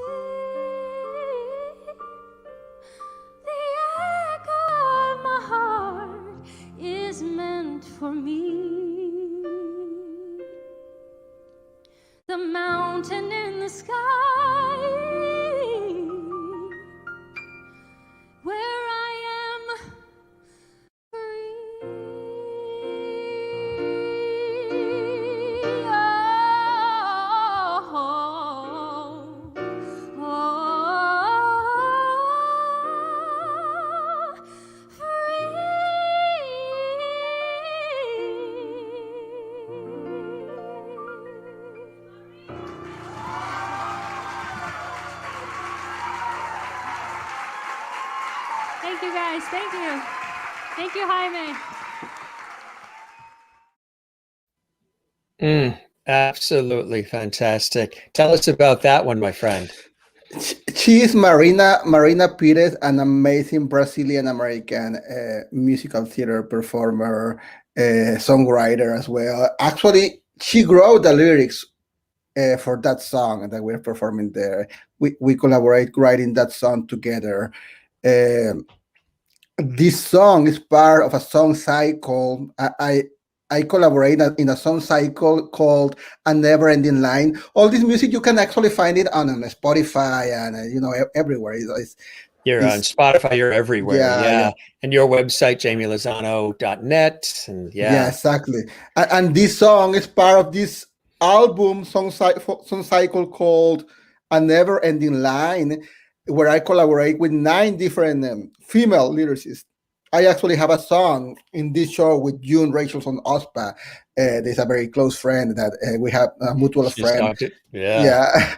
the echo of my heart is meant for me. The mountain in the sky where I am free. Oh, oh, Thank you, guys. Thank you. Thank you, Jaime. Absolutely fantastic. Tell us about that one, my friend. She is Marina Pires, an amazing Brazilian American musical theater performer, songwriter as well. Actually, she wrote the lyrics for that song that we're performing there. We collaborate writing that song together. This song is part of a song cycle. I collaborate in a song cycle called A Never Ending Line. All this music, you can actually find it on Spotify and everywhere. You're on Spotify, you're everywhere. Yeah. And your website, JaimeLozano.net. And Yeah, exactly. And this song is part of this album song cycle called A Never Ending Line, where I collaborate with 9 different female lyricists. I actually have a song in this show with June Rachelson Ospa. There's a very close friend that we have a mutual friend. Yeah.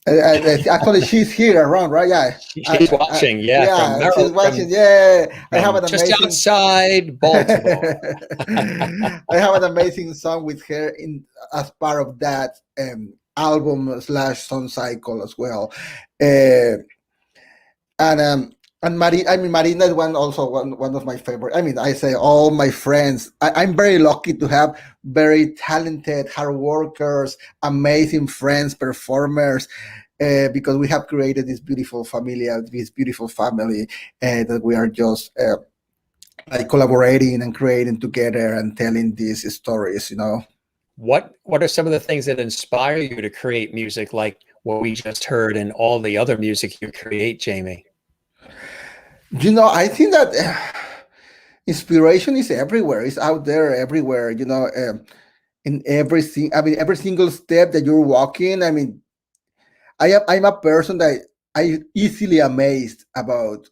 Actually, she's here around, right? Yeah, she's watching. Yeah, she's watching. Yeah, I have an just amazing outside Baltimore. I have an amazing song with her as part of that album / song cycle as well. And Marina is one of my favorite. I mean, I say all my friends. I'm very lucky to have very talented, hard workers, amazing friends, performers, because we have created this beautiful family that we are just collaborating and creating together and telling these stories. What are some of the things that inspire you to create music like what we just heard and all the other music you create, Jaime? I think that inspiration is everywhere. It's out there everywhere. In everything. I mean, every single step that you're walking. I mean, I'm a person that I easily amazed about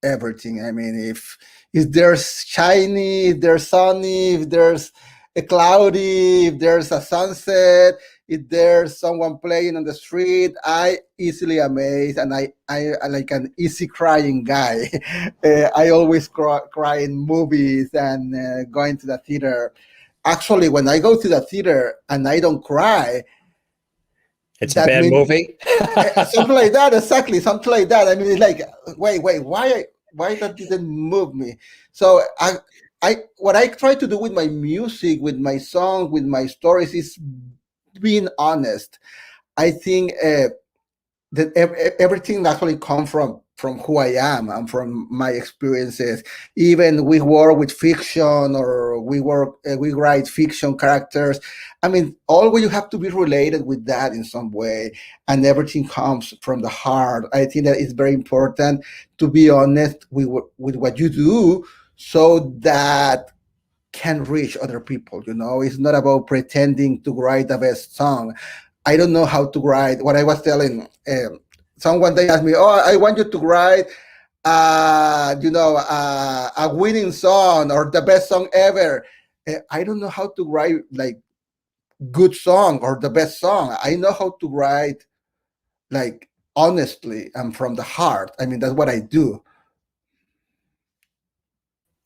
everything. I mean, if there's shiny, if there's sunny, if there's a cloudy, if there's a sunset, if there's someone playing on the street, I easily amazed, and I like an easy crying guy. I always cry in movies and going to the theater. Actually, when I go to the theater and I don't cry, it's a bad movie. Something like that, exactly. Something like that. I mean, it's like, wait, why that didn't move me? So what I try to do with my music, with my song, with my stories is being honest. I think that everything actually comes from who I am and from my experiences. Even we work with fiction, or we write fiction characters. I mean, always you have to be related with that in some way, and everything comes from the heart. I think that it's very important to be honest with what you do, so that can reach other people. It's not about pretending to write the best song. I don't know how to write. What I was telling someone, they asked me, "Oh, I want you to write, a winning song or the best song ever." I don't know how to write like good song or the best song. I know how to write like honestly and from the heart. I mean, that's what I do.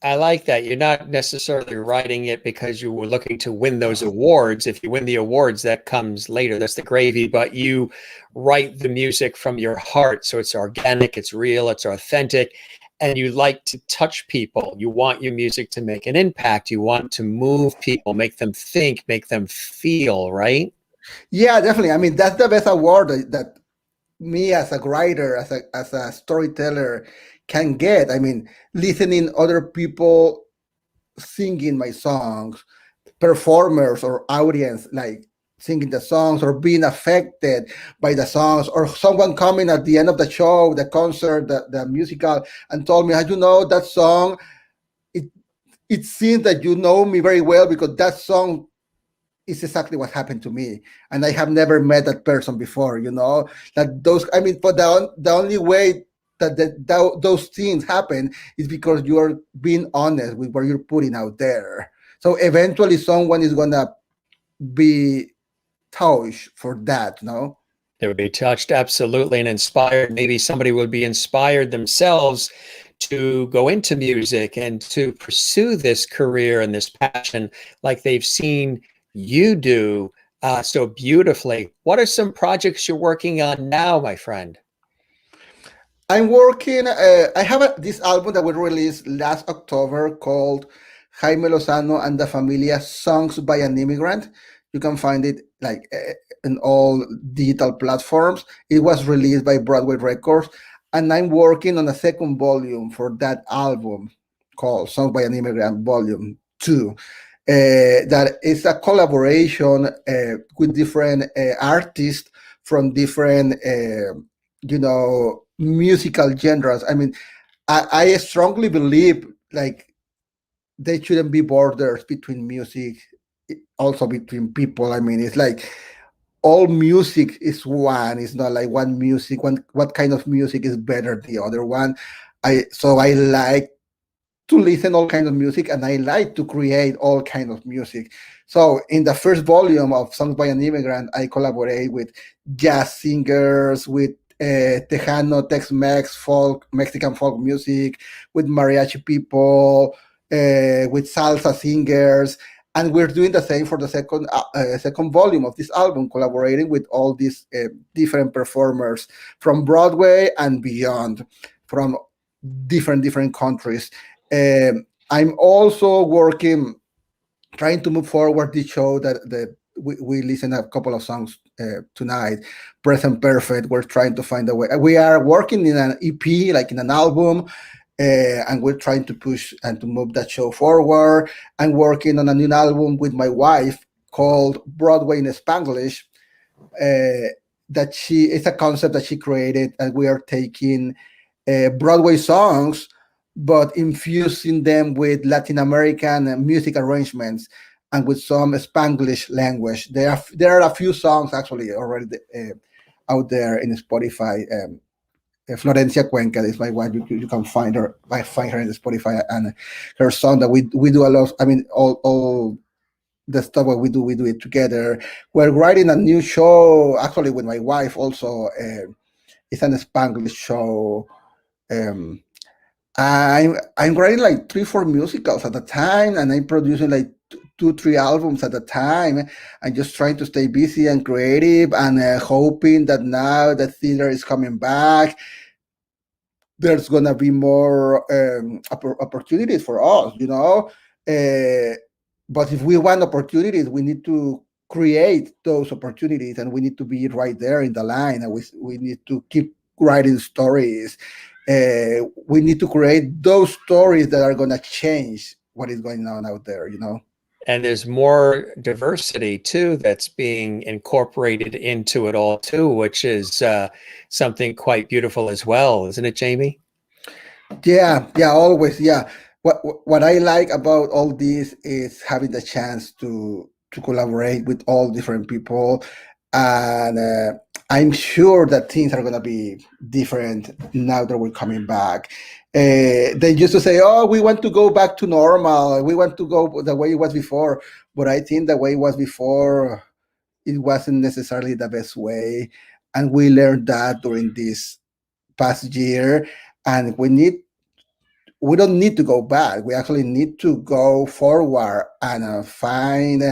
I like that. You're not necessarily writing it because you were looking to win those awards. If you win the awards, that comes later. That's the gravy. But you write the music from your heart. So it's organic, it's real, it's authentic. And you like to touch people. You want your music to make an impact. You want to move people, make them think, make them feel, right? Yeah, definitely. I mean, that's the best award that me as a writer, as a storyteller can get. I mean, listening other people singing my songs, performers or audience like singing the songs or being affected by the songs, or someone coming at the end of the show, the concert, the musical, and told me, "How you know that song? It it seems that you know me very well because that song is exactly what happened to me, and I have never met that person before." That those. I mean, but the only way that those things happen is because you are being honest with what you're putting out there. So eventually, someone is gonna be touched for that. No. They would be touched, absolutely, and inspired. Maybe somebody would be inspired themselves to go into music and to pursue this career and this passion like they've seen you do so beautifully. What are some projects you're working on now, my friend? I'm working. I have this album that we released last October called Jaime Lozano and the Familia: Songs by an Immigrant. You can find it like in all digital platforms. It was released by Broadway Records, and I'm working on a second volume for that album called Songs by an Immigrant Volume 2. That is a collaboration with different artists from different musical genres. I mean, I strongly believe like there shouldn't be borders between music, also between people. I mean, it's like all music is one. It's not like one music. What kind of music is better than the other one? I like to listen all kind of music, and I like to create all kind of music. So in the first volume of Songs by an Immigrant, I collaborate with jazz singers, with Tejano, Tex-Mex, folk, Mexican folk music, with mariachi people, with salsa singers, and we're doing the same for the second volume of this album, collaborating with all these different performers from Broadway and beyond, from different countries. I'm also working, trying to move forward this show that we listen a couple of songs tonight. Present Perfect. We're trying to find a way. We are working in an EP, like in an album, and we're trying to push and to move that show forward. I'm working on a new album with my wife called Broadway in Spanglish. That she it's a concept that she created, and we are taking Broadway songs, but infusing them with Latin American music arrangements and with some Spanglish language. There are a few songs actually already out there in Spotify. Florencia Cuenca is my wife. You can find her. I find her in Spotify, and her song that we do a lot. I mean, all the stuff that we do it together. We're writing a new show actually with my wife also. It's an Spanglish show. Um, I'm writing like 3, 4 musicals at a time, and I'm producing like 2, 3 albums at a time. I'm just trying to stay busy and creative, and hoping that now the theater is coming back, there's gonna be more opportunities for us. But if we want opportunities, we need to create those opportunities, and we need to be right there in the line, and we need to keep writing stories. We need to create those stories that are gonna change what is going on out there. And there's more diversity too that's being incorporated into it all too, which is something quite beautiful as well, isn't it, Jamie? Yeah, always. Yeah. What I like about all this is having the chance to collaborate with all different people, and I'm sure that things are gonna be different now that we're coming back. They used to say, "Oh, we want to go back to normal. We want to go the way it was before," but I think the way it was before, it wasn't necessarily the best way, and we learned that during this past year, and we don't need to go back. We actually need to go forward and find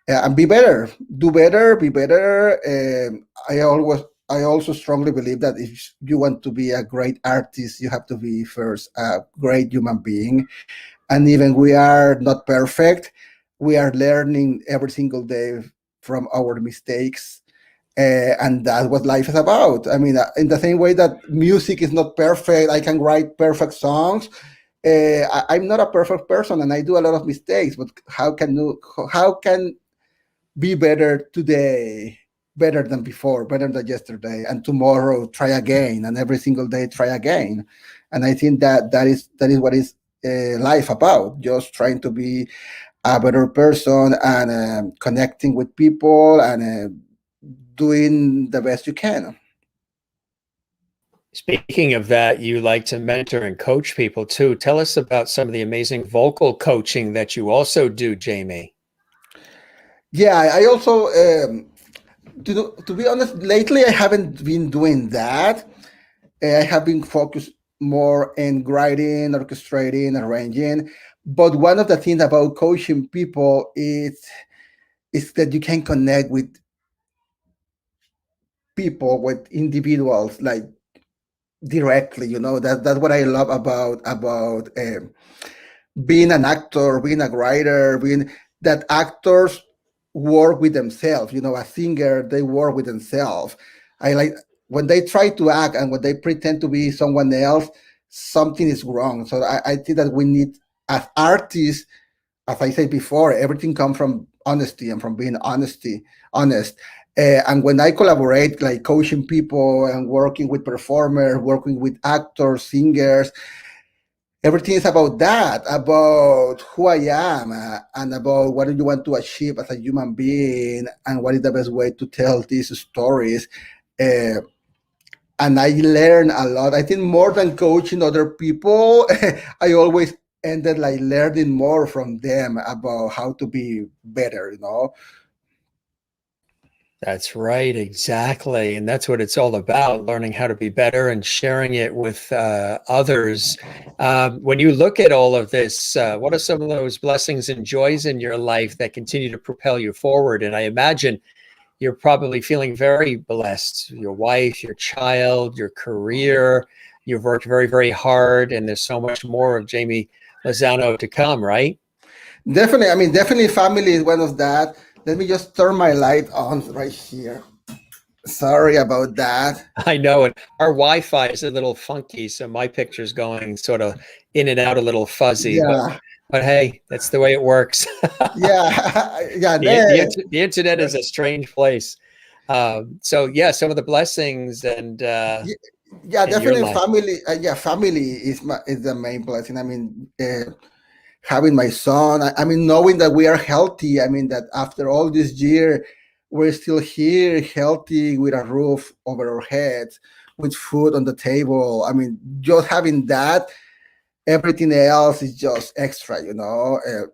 and be better, do better, be better. I also strongly believe that if you want to be a great artist, you have to be first a great human being. And even we are not perfect, we are learning every single day from our mistakes. And that's what life is about. I mean, in the same way that music is not perfect, I can write perfect songs. I'm not a perfect person, and I do a lot of mistakes. But how can be better today, better than before, better than yesterday, and tomorrow try again, and every single day try again. And I think that is what is life about. Just trying to be a better person and connecting with people and doing the best you can. Speaking of that, you like to mentor and coach people too. Tell us about some of the amazing vocal coaching that you also do, Jamie. Yeah, I also, to be honest, lately I haven't been doing that. I have been focused more in writing, orchestrating, arranging. But one of the things about coaching people is that you can connect with people, with individuals, like directly. That's what I love about being an actor, being a writer, being that actors work with themselves. A singer, they work with themselves. I like when they try to act and when they pretend to be someone else, something is wrong. So I think that we need, as artists, as I said before, everything comes from honesty and from being honest. And when I collaborate, like coaching people and working with performers, working with actors, singers, everything is about that, about who I am, and about what do you want to achieve as a human being, and what is the best way to tell these stories. Uh, and I learn a lot. I think more than coaching other people, I always ended like learning more from them about how to be better. That's right, exactly. And that's what it's all about, learning how to be better and sharing it with others. When you look at all of this, what are some of those blessings and joys in your life that continue to propel you forward? And I imagine you're probably feeling very blessed. Your wife, your child, your career, you've worked very, very hard, and there's so much more of Jamie Lozano to come, right? Definitely. I mean, definitely family is one of that. Let me just turn my light on right here. Sorry about that. I know it. Our Wi-Fi is a little funky, so my picture's going sort of in and out, a little fuzzy. Yeah. But hey, that's the way it works. Yeah. Yeah. The internet is a strange place. So yeah, some of the blessings and Yeah, in your definitely life. family. Yeah, family is the main blessing. I mean, having my son. I mean, knowing that we are healthy. I mean, that after all this year, we're still here, healthy, with a roof over our heads, with food on the table. I mean, just having that, everything else is just extra.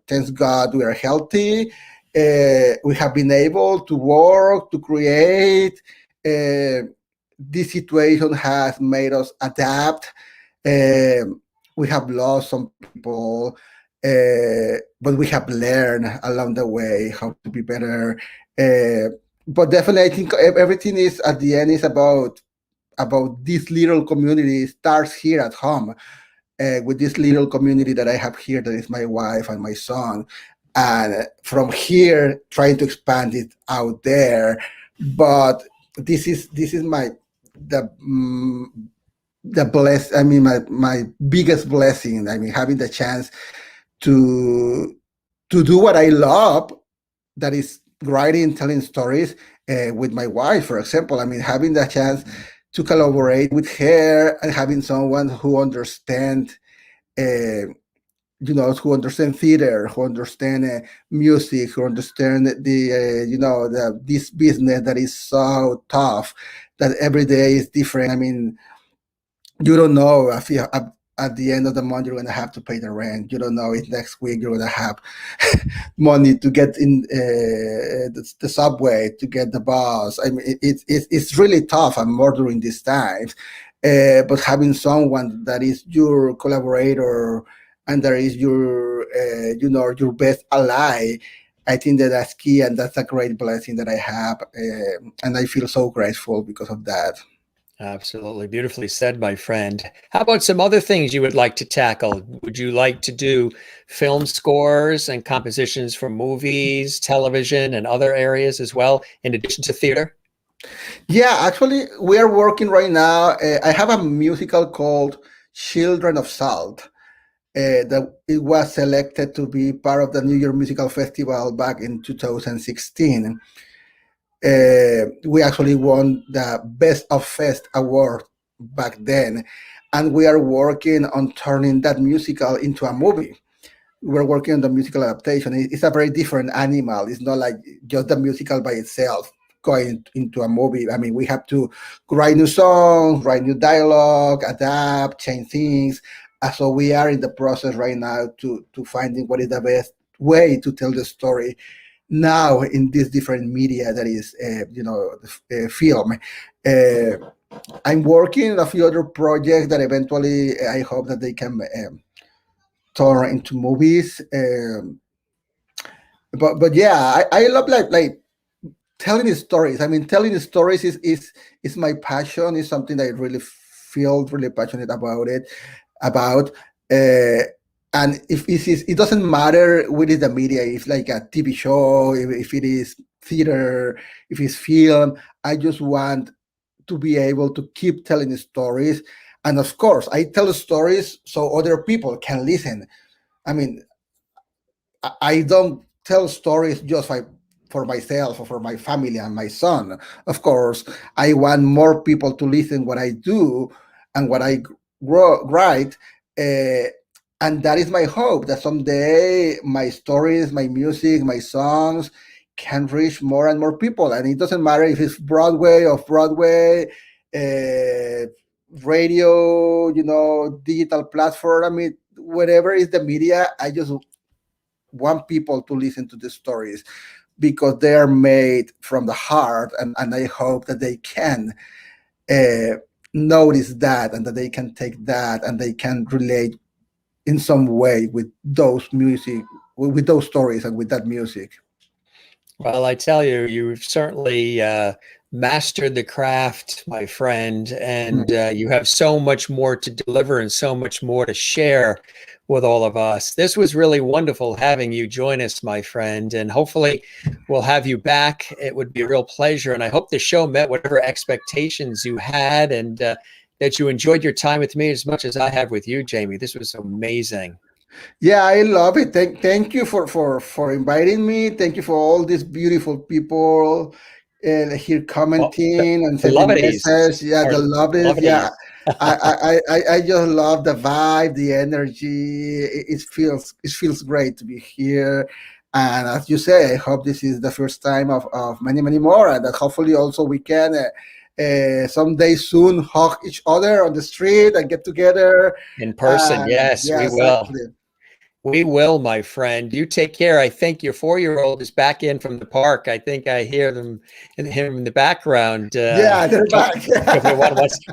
Thanks God we are healthy. We have been able to work, to create. This situation has made us adapt. We have lost some people, but we have learned along the way how to be better. But definitely, I think everything is at the end is about this little community. Starts here at home, with this little community that I have here, that is my wife and my son, and from here trying to expand it out there. But this is my the the bless. I mean, my biggest blessing. I mean, having the chance to do what I love, that is writing, telling stories, with my wife, for example. I mean, having the chance to collaborate with her and having someone who understands, who understand theater, who understand music, who understand this business that is so tough, that every day is different. I mean, you don't know if at the end of the month you're going to have to pay the rent. You don't know if next week you're going to have money to get in the subway, to get the bus. I mean, it's really tough, and more during these times. But having someone that is your collaborator and that is your best ally, I think that's key, and that's a great blessing that I have, and I feel so grateful because of that. Absolutely. Beautifully said, my friend. How about some other things you would like to tackle? Would you like to do film scores and compositions for movies, television, and other areas as well, in addition to theater? Yeah, actually, we are working right now. I have a musical called Children of Salt. That it was selected to be part of the New York Musical Festival back in 2016. We actually won the Best of Fest award back then, and we are working on turning that musical into a movie. We're working on the musical adaptation. It's a very different animal. It's not like just the musical by itself going into a movie. I mean, we have to write new songs, write new dialogue, adapt, change things. So we are in the process right now to finding what is the best way to tell the story now in this different media that is, film. I'm working on a few other projects that eventually I hope that they can turn into movies. But yeah, I love like telling stories. I mean, telling stories is my passion. Is something that I really feel really passionate about it. About and if it doesn't matter what is the media. If like a TV show, if it is theater, if it's film. I just want to be able to keep telling stories. And of course, I tell stories so other people can listen. I mean, I don't tell stories just for myself or for my family and my son. Of course, I want more people to listen what I do and what I write. Uh, and that is my hope that someday my stories, my music, my songs can reach more and more people. And it doesn't matter if it's Broadway, off Broadway, uh, radio, digital platform. I mean, whatever is the media, I just want people to listen to the stories because they are made from the heart, and I hope that they can uh, notice that and that they can take that and they can relate in some way with those music, with those stories and with that music. Well, I tell you, you've certainly mastered the craft, my friend, and you have so much more to deliver and so much more to share with all of us. This was really wonderful having you join us, my friend, and hopefully we'll have you back. It would be a real pleasure, and I hope the show met whatever expectations you had, and that you enjoyed your time with me as much as I have with you, Jamie. This was amazing. Yeah, I love it. Thank you for inviting me. Thank you for all these beautiful people here Well, the, commenting and the sending Loveities messages. Yeah, are the love is. Yeah, Loveities. I just love the vibe, the energy. It feels great to be here. And as you say, I hope this is the first time of many, many more, and that hopefully also we can someday soon hug each other on the street and get together. In person, yes, Yeah, we will. exactly. We will, my friend. You take care. I think your 4-year-old is back in from the park. I think I hear him in the background. Yeah, they're back.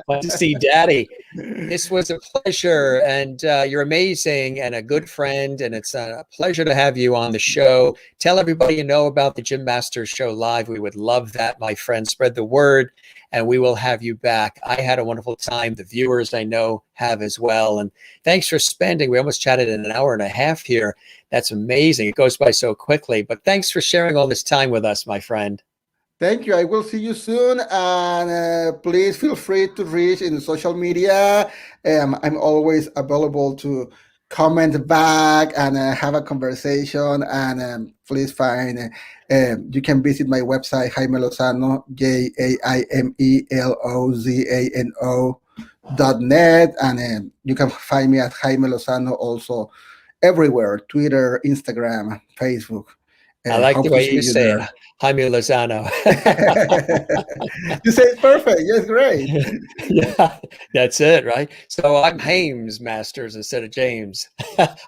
Wants to see daddy. This was a pleasure, and you're amazing and a good friend, and it's a pleasure to have you on the show. Tell everybody you know about the Jim Masters Show Live. We would love that, my friend. Spread the word, and we will have you back. I had a wonderful time. The viewers I know have as well, and thanks for spending. We almost chatted in an hour and a half here. That's amazing. It goes by so quickly, but thanks for sharing all this time with us, my friend. Thank you. I will see you soon. And please feel free to reach in social media. I'm always available to comment back and have a conversation. And please find, you can visit my website, Jaime Lozano, JAIMELOZANO.net. And you can find me at Jaime Lozano also everywhere, Twitter, Instagram, Facebook. I like Hope the to way see you say there. it, Jaime Lozano. You say it's perfect. Yes, great. Yeah, that's it, right? So I'm Hames Masters instead of James.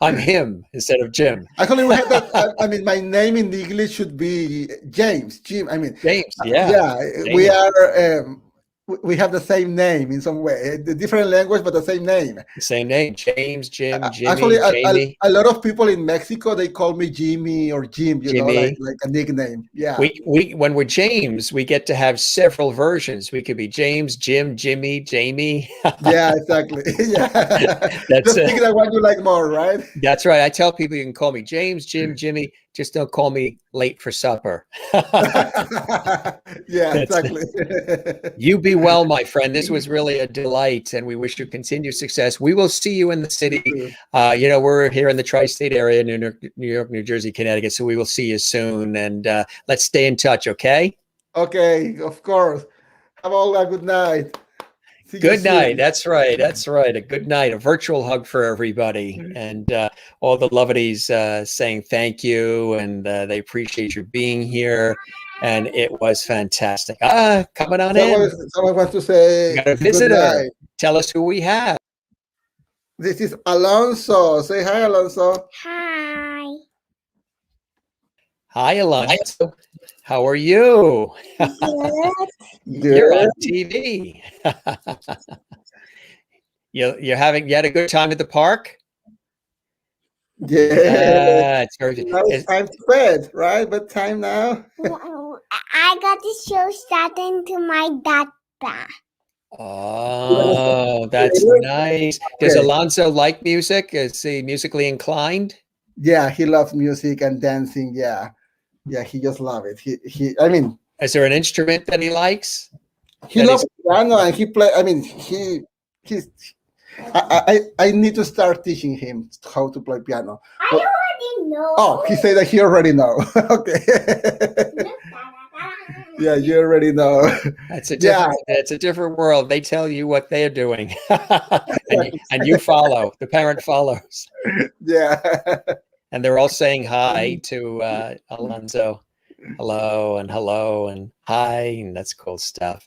I'm him instead of Jim. Actually, we have that. I mean, my name in English should be James. Jim. I mean, James, yeah. yeah, we James. are. we have the same name in some way, the different language, but the same name. Same name, James, Jim, Jimmy, Actually, Jamie, a lot of people in Mexico, they call me Jimmy or Jim, Jimmy. like a nickname. Yeah. We when we're James, we get to have several versions. We could be James, Jim, Jimmy, Jamie. Yeah, exactly. Yeah. That's Just pick the one you like more, right? That's right. I tell people you can call me James, Jim, Jimmy. Just don't call me late for supper. Yeah, exactly. You be well, my friend. This was really a delight, and we wish you continued success. We will see you in the city. We're here in the tri-state area, New York, New Jersey, Connecticut. So we will see you soon, and let's stay in touch. Okay. Okay, of course. Have all a good night. See you Good night. soon. That's right. That's right. A good night. A virtual hug for everybody, and all the lovelies saying thank you, and they appreciate you being here. And it was fantastic. Coming on in. Someone wants to say We got a good visitor. night. Tell us who we have. This is Alonso. Say hi, Alonso. Hi. Hi, Alonso. How are you? Good. You're on TV. You had a good time at the park? Yeah. It's very Now it's time to bed, right? But time now. I got the show starting to my data. Oh, that's nice. Does Okay. Alonso like music? Is he musically inclined? Yeah, he loves music and dancing. Yeah. Yeah, he just loves it. I mean, Is there an instrument that he likes? he That loves piano and he play. I mean, he's. I need to start teaching him how to play piano. I already know. Oh, he said that he already know. Okay. Yeah, you already know. It's a different world. They tell you what they're doing, and you follow. The parent follows. Yeah. And they're all saying hi to Alonso. Hello and hi, and that's cool stuff.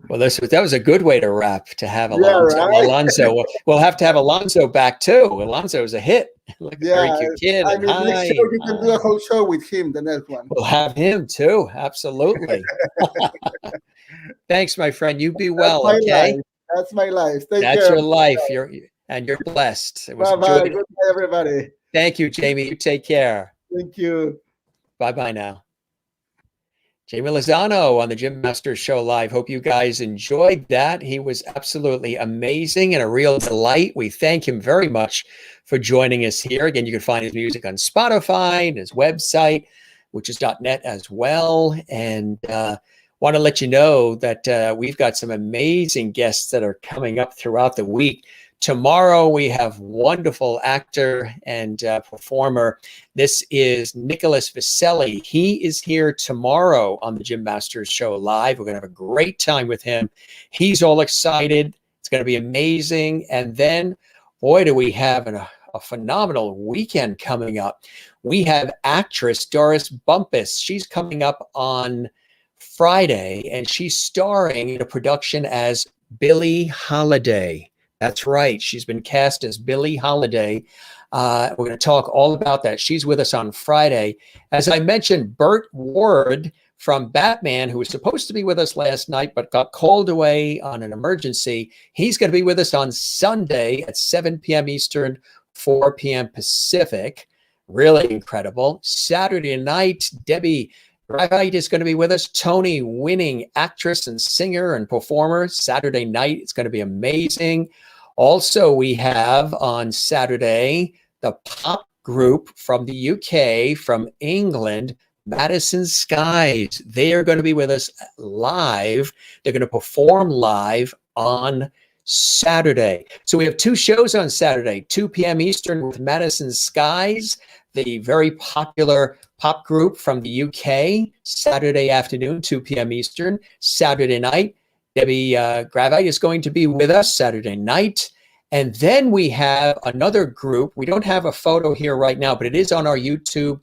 Well, that was a good way to wrap, to have Alonso. Yeah, right? Alonso. We'll have to have Alonso back too. Alonso's a hit. Like a very cute kid. I mean, Hi. next show you can do a whole show with him. The next one. We'll have him too. Absolutely. Thanks, my friend. You be well. Okay. Life. That's my life. Take That's care. your life. You're blessed. It was Bye bye. enjoyed. Good night, everybody. Thank you, Jamie. You take care. Thank you. Bye-bye now. Jamie Lozano on the Jim Masters Show Live. Hope you guys enjoyed that. He was absolutely amazing and a real delight. We thank him very much for joining us here. Again, you can find his music on Spotify and his website, which is .net as well. And want to let you know that we've got some amazing guests that are coming up throughout the week. Tomorrow, we have wonderful actor and performer. This is Nicholas Viselli. He is here tomorrow on the Jim Masters Show Live. We're going to have a great time with him. He's all excited. It's going to be amazing. And then, boy, do we have a phenomenal weekend coming up. We have actress Doris Bumpus. She's coming up on Friday, and she's starring in a production as Billie Holiday. That's right. She's been cast as Billie Holiday. We're going to talk all about that. She's with us on Friday. As I mentioned, Burt Ward from Batman, who was supposed to be with us last night, but got called away on an emergency. He's going to be with us on Sunday at 7 p.m. Eastern, 4 p.m. Pacific. Really incredible. Saturday night, Debbie Gravite is going to be with us. Tony-winning actress and singer and performer. Saturday night, it's going to be amazing. Also, we have on Saturday the pop group from the UK, from England, Madison Skies. They are going to be with us live. They're going to perform live on Saturday. So we have two shows on Saturday, 2 p.m. Eastern with Madison Skies, the very popular pop group from the UK. Saturday afternoon, 2 p.m. Eastern. Saturday night, Debbie Gravite is going to be with us Saturday night. And then we have another group. We don't have a photo here right now, but it is on our YouTube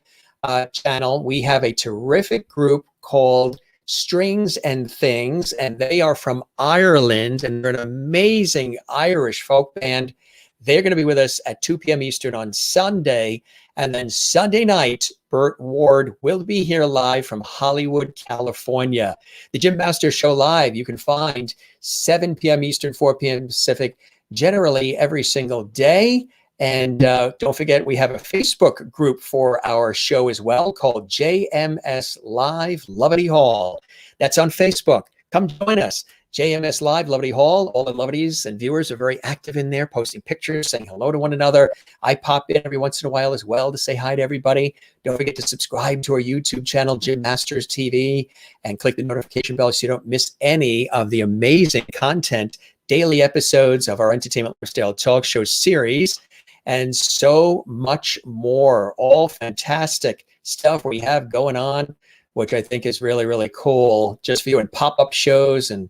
channel. We have a terrific group called Strings and Things, and they are from Ireland, and they're an amazing Irish folk band. They're going to be with us at 2 p.m. Eastern on Sunday. And then Sunday night, Burt Ward will be here live from Hollywood, California. The Jim Masters Show Live, you can find 7 p.m. Eastern, 4 p.m. Pacific, generally every single day. And don't forget, we have a Facebook group for our show as well called JMS Live Lovity Hall. That's on Facebook. Come join us. JMS Live Lovity Hall. All the lovities and viewers are very active in there, posting pictures, saying hello to one another. I pop in every once in a while as well to say hi to everybody. Don't forget to subscribe to our YouTube channel, Jim Masters TV, and click the notification bell so you don't miss any of the amazing content, daily episodes of our Entertainment Lifestyle Talk Show series, and so much more. All fantastic stuff we have going on, which I think is really, really cool just for you, and pop-up shows and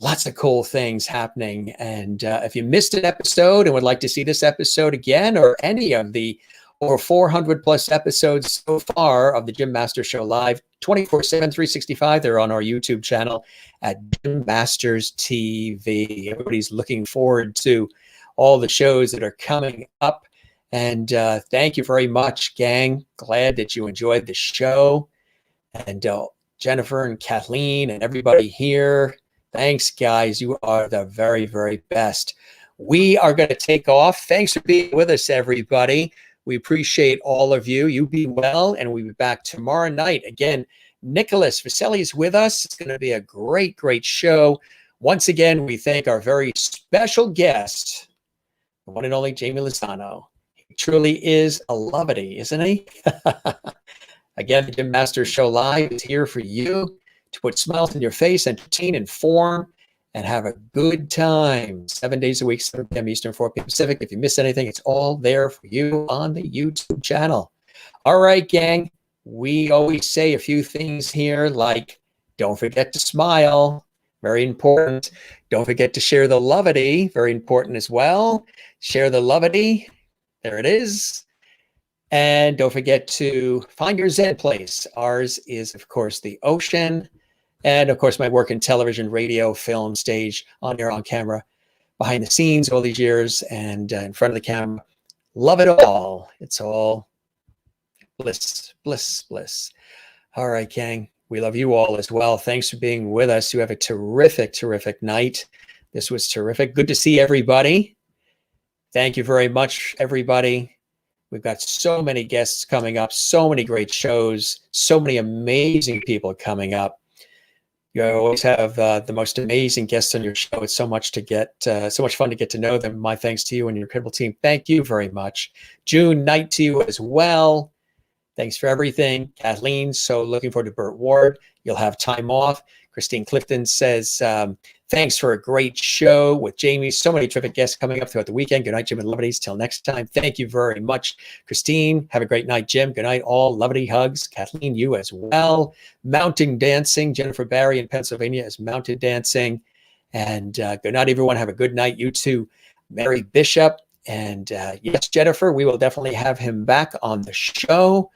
lots of cool things happening. And if you missed an episode and would like to see this episode again, or any of the over 400 plus episodes so far of the Jim Masters Show Live, 24/7, 365, they're on our YouTube channel at Jim Masters TV. Everybody's looking forward to all the shows that are coming up. And thank you very much, gang. Glad that you enjoyed the show. And Jennifer and Kathleen and everybody here, thanks, guys. You are the very, very best. We are going to take off. Thanks for being with us, everybody. We appreciate all of you. You be well, and we'll be back tomorrow night. Again, Nicholas Vaselli is with us. It's going to be a great, great show. Once again, we thank our very special guest, the one and only Jamie Lozano. He truly is a lovity, isn't he? Again, the Jim Masters Show Live is here for you to put smiles on your face, entertain, inform, and have a good time. 7 days a week, 7 p.m. Eastern, 4 p.m. Pacific. If you miss anything, it's all there for you on the YouTube channel. All right, gang. We always say a few things here, like don't forget to smile. Very important. Don't forget to share the lovity. Very important as well. Share the lovity. There it is. And don't forget to find your Zen place. Ours is, of course, the ocean. And, of course, my work in television, radio, film, stage, on air, on camera, behind the scenes all these years, and in front of the camera. Love it all. It's all bliss, bliss, bliss. All right, gang. We love you all as well. Thanks for being with us. You have a terrific, terrific night. This was terrific. Good to see everybody. Thank you very much, everybody. We've got so many guests coming up, so many great shows, so many amazing people coming up. You always have the most amazing guests on your show. It's so much to get, so much fun to get to know them. My thanks to you and your incredible team. Thank you very much. June, night to you as well. Thanks for everything. Kathleen, so looking forward to Burt Ward. You'll have time off. Christine Clifton says, thanks for a great show with Jamie. So many terrific guests coming up throughout the weekend. Good night, Jim and Lovedies. Till next time. Thank you very much, Christine. Have a great night, Jim. Good night, all. Lovedy hugs. Kathleen, you as well. Mountain dancing. Jennifer Barry in Pennsylvania is mountain dancing. And good night, everyone. Have a good night. You too, Mary Bishop. And yes, Jennifer, we will definitely have him back on the show.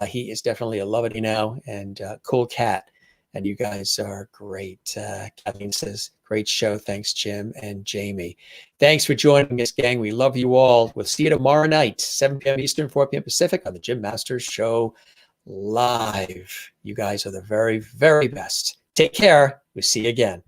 He is definitely a lovedy now, and cool cat. And you guys are great. Kathleen says, great show. Thanks, Jim and Jamie. Thanks for joining us, gang. We love you all. We'll see you tomorrow night, 7 p.m. Eastern, 4 p.m. Pacific on the Jim Masters Show Live. You guys are the very, very best. Take care. We'll see you again.